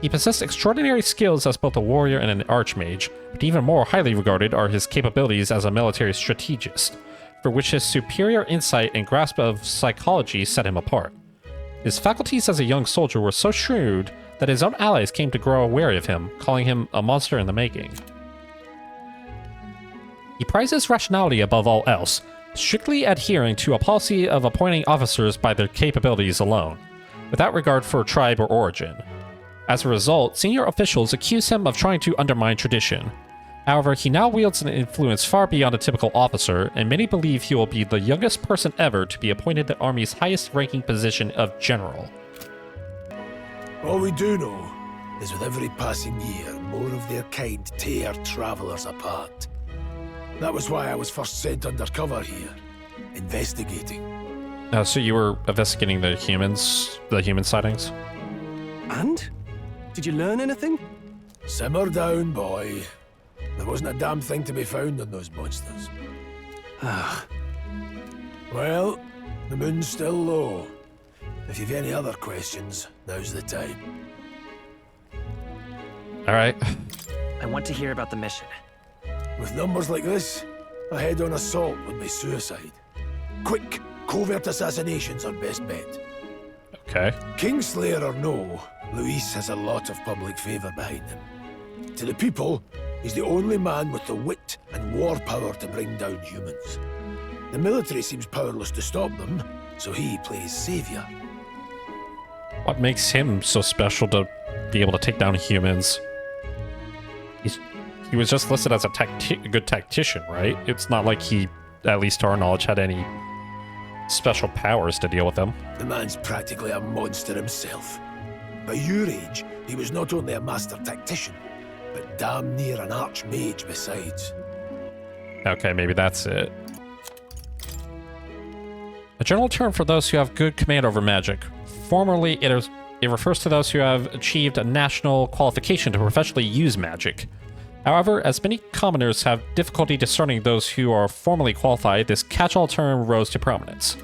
He possessed extraordinary skills as both a warrior and an archmage, but even more highly regarded are his capabilities as a military strategist, for which his superior insight and grasp of psychology set him apart. His faculties as a young soldier were so shrewd that his own allies came to grow wary of him, calling him a monster in the making. He prizes rationality above all else, strictly adhering to a policy of appointing officers by their capabilities alone, without regard for tribe or origin. As a result, senior officials accuse him of trying to undermine tradition. However, he now wields an influence far beyond a typical officer, and many believe he will be the youngest person ever to be appointed the Army's highest-ranking position of general. All we do know is with every passing year, more of their kind tear travelers apart. That was why I was first sent undercover here, investigating. So you were investigating the human sightings? And? Did you learn anything? Simmer down, boy. There wasn't a damn thing to be found on those monsters. Well, the moon's still low. If you've any other questions, now's the time. Alright. I want to hear about the mission. With numbers like this, a head-on assault would be suicide. Quick, covert assassinations are best bet. Okay. Kingslayer or no, Luis has a lot of public favour behind him. To the people, he's the only man with the wit and war power to bring down humans. The military seems powerless to stop them, so he plays saviour. What makes him so special to be able to take down humans? He was just listed as a good tactician, right? It's not like he, at least to our knowledge, had any special powers to deal with them. The man's practically a monster himself. By your age, he was not only a master tactician, but damn near an archmage besides. Okay, maybe that's it. A general term for those who have good command over magic. Formerly, it refers to those who have achieved a national qualification to professionally use magic. However, as many commoners have difficulty discerning those who are formally qualified, this catch-all term rose to prominence.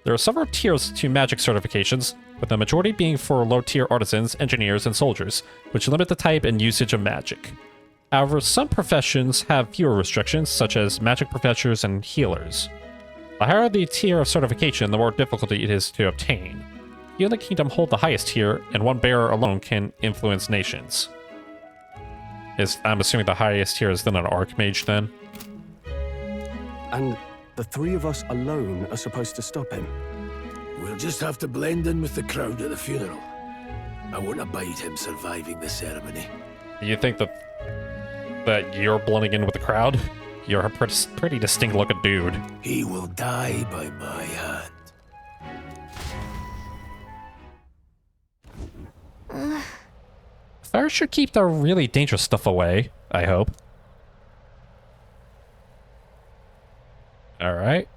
There are several tiers to magic certifications, with the majority being for low-tier artisans, engineers, and soldiers, which limit the type and usage of magic. However, some professions have fewer restrictions, such as magic professors and healers. The higher the tier of certification, the more difficulty it is to obtain. You and the kingdom hold the highest tier, and one bearer alone can influence nations. I'm assuming the highest tier is then an archmage, then? And the three of us alone are supposed to stop him? We'll just have to blend in with the crowd at the funeral. I won't abide him surviving the ceremony. You think that you're blending in with the crowd? You're a pretty distinct-looking dude. He will die by my hand. Fire should keep the really dangerous stuff away, I hope. Alright,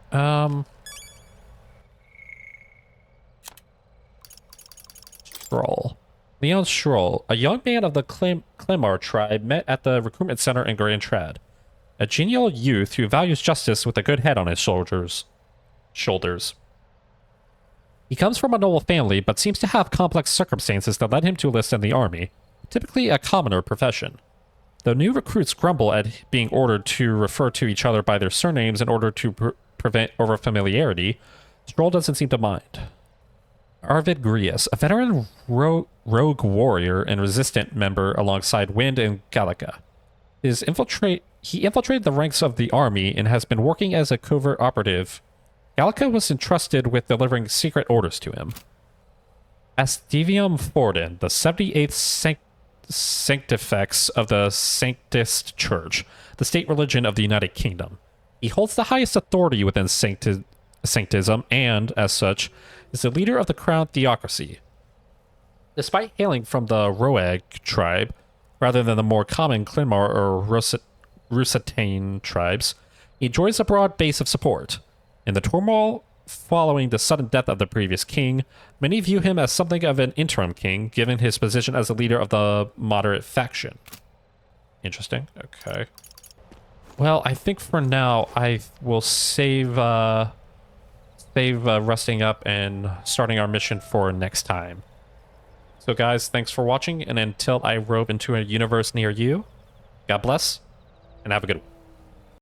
Stroll. Leon Stroll, a young man of the Clemar tribe, met at the recruitment center in Grand Trad. A genial youth who values justice with a good head on his shoulders. He comes from a noble family, but seems to have complex circumstances that led him to enlist in the army, typically a commoner profession. Though new recruits grumble at being ordered to refer to each other by their surnames in order to prevent overfamiliarity, Stroll doesn't seem to mind. Arvid Grius, a veteran rogue warrior and resistant member alongside Wind and Gallica. He infiltrated the ranks of the army and has been working as a covert operative. Gallica was entrusted with delivering secret orders to him. Astivium Forden, the 78th Sanctifex of the Sanctist Church, the state religion of the United Kingdom. He holds the highest authority within Sanctism and, as such, is the leader of the crown theocracy. Despite hailing from the Roeg tribe, rather than the more common Clinmar or Rusitane tribes, he enjoys a broad base of support. In the turmoil following the sudden death of the previous king, many view him as something of an interim king, given his position as the leader of the moderate faction. Interesting. Okay. Well, I think for now I will save resting up and starting our mission for next time. So guys, thanks for watching, and until I rove into a universe near you, God bless, and have a good one.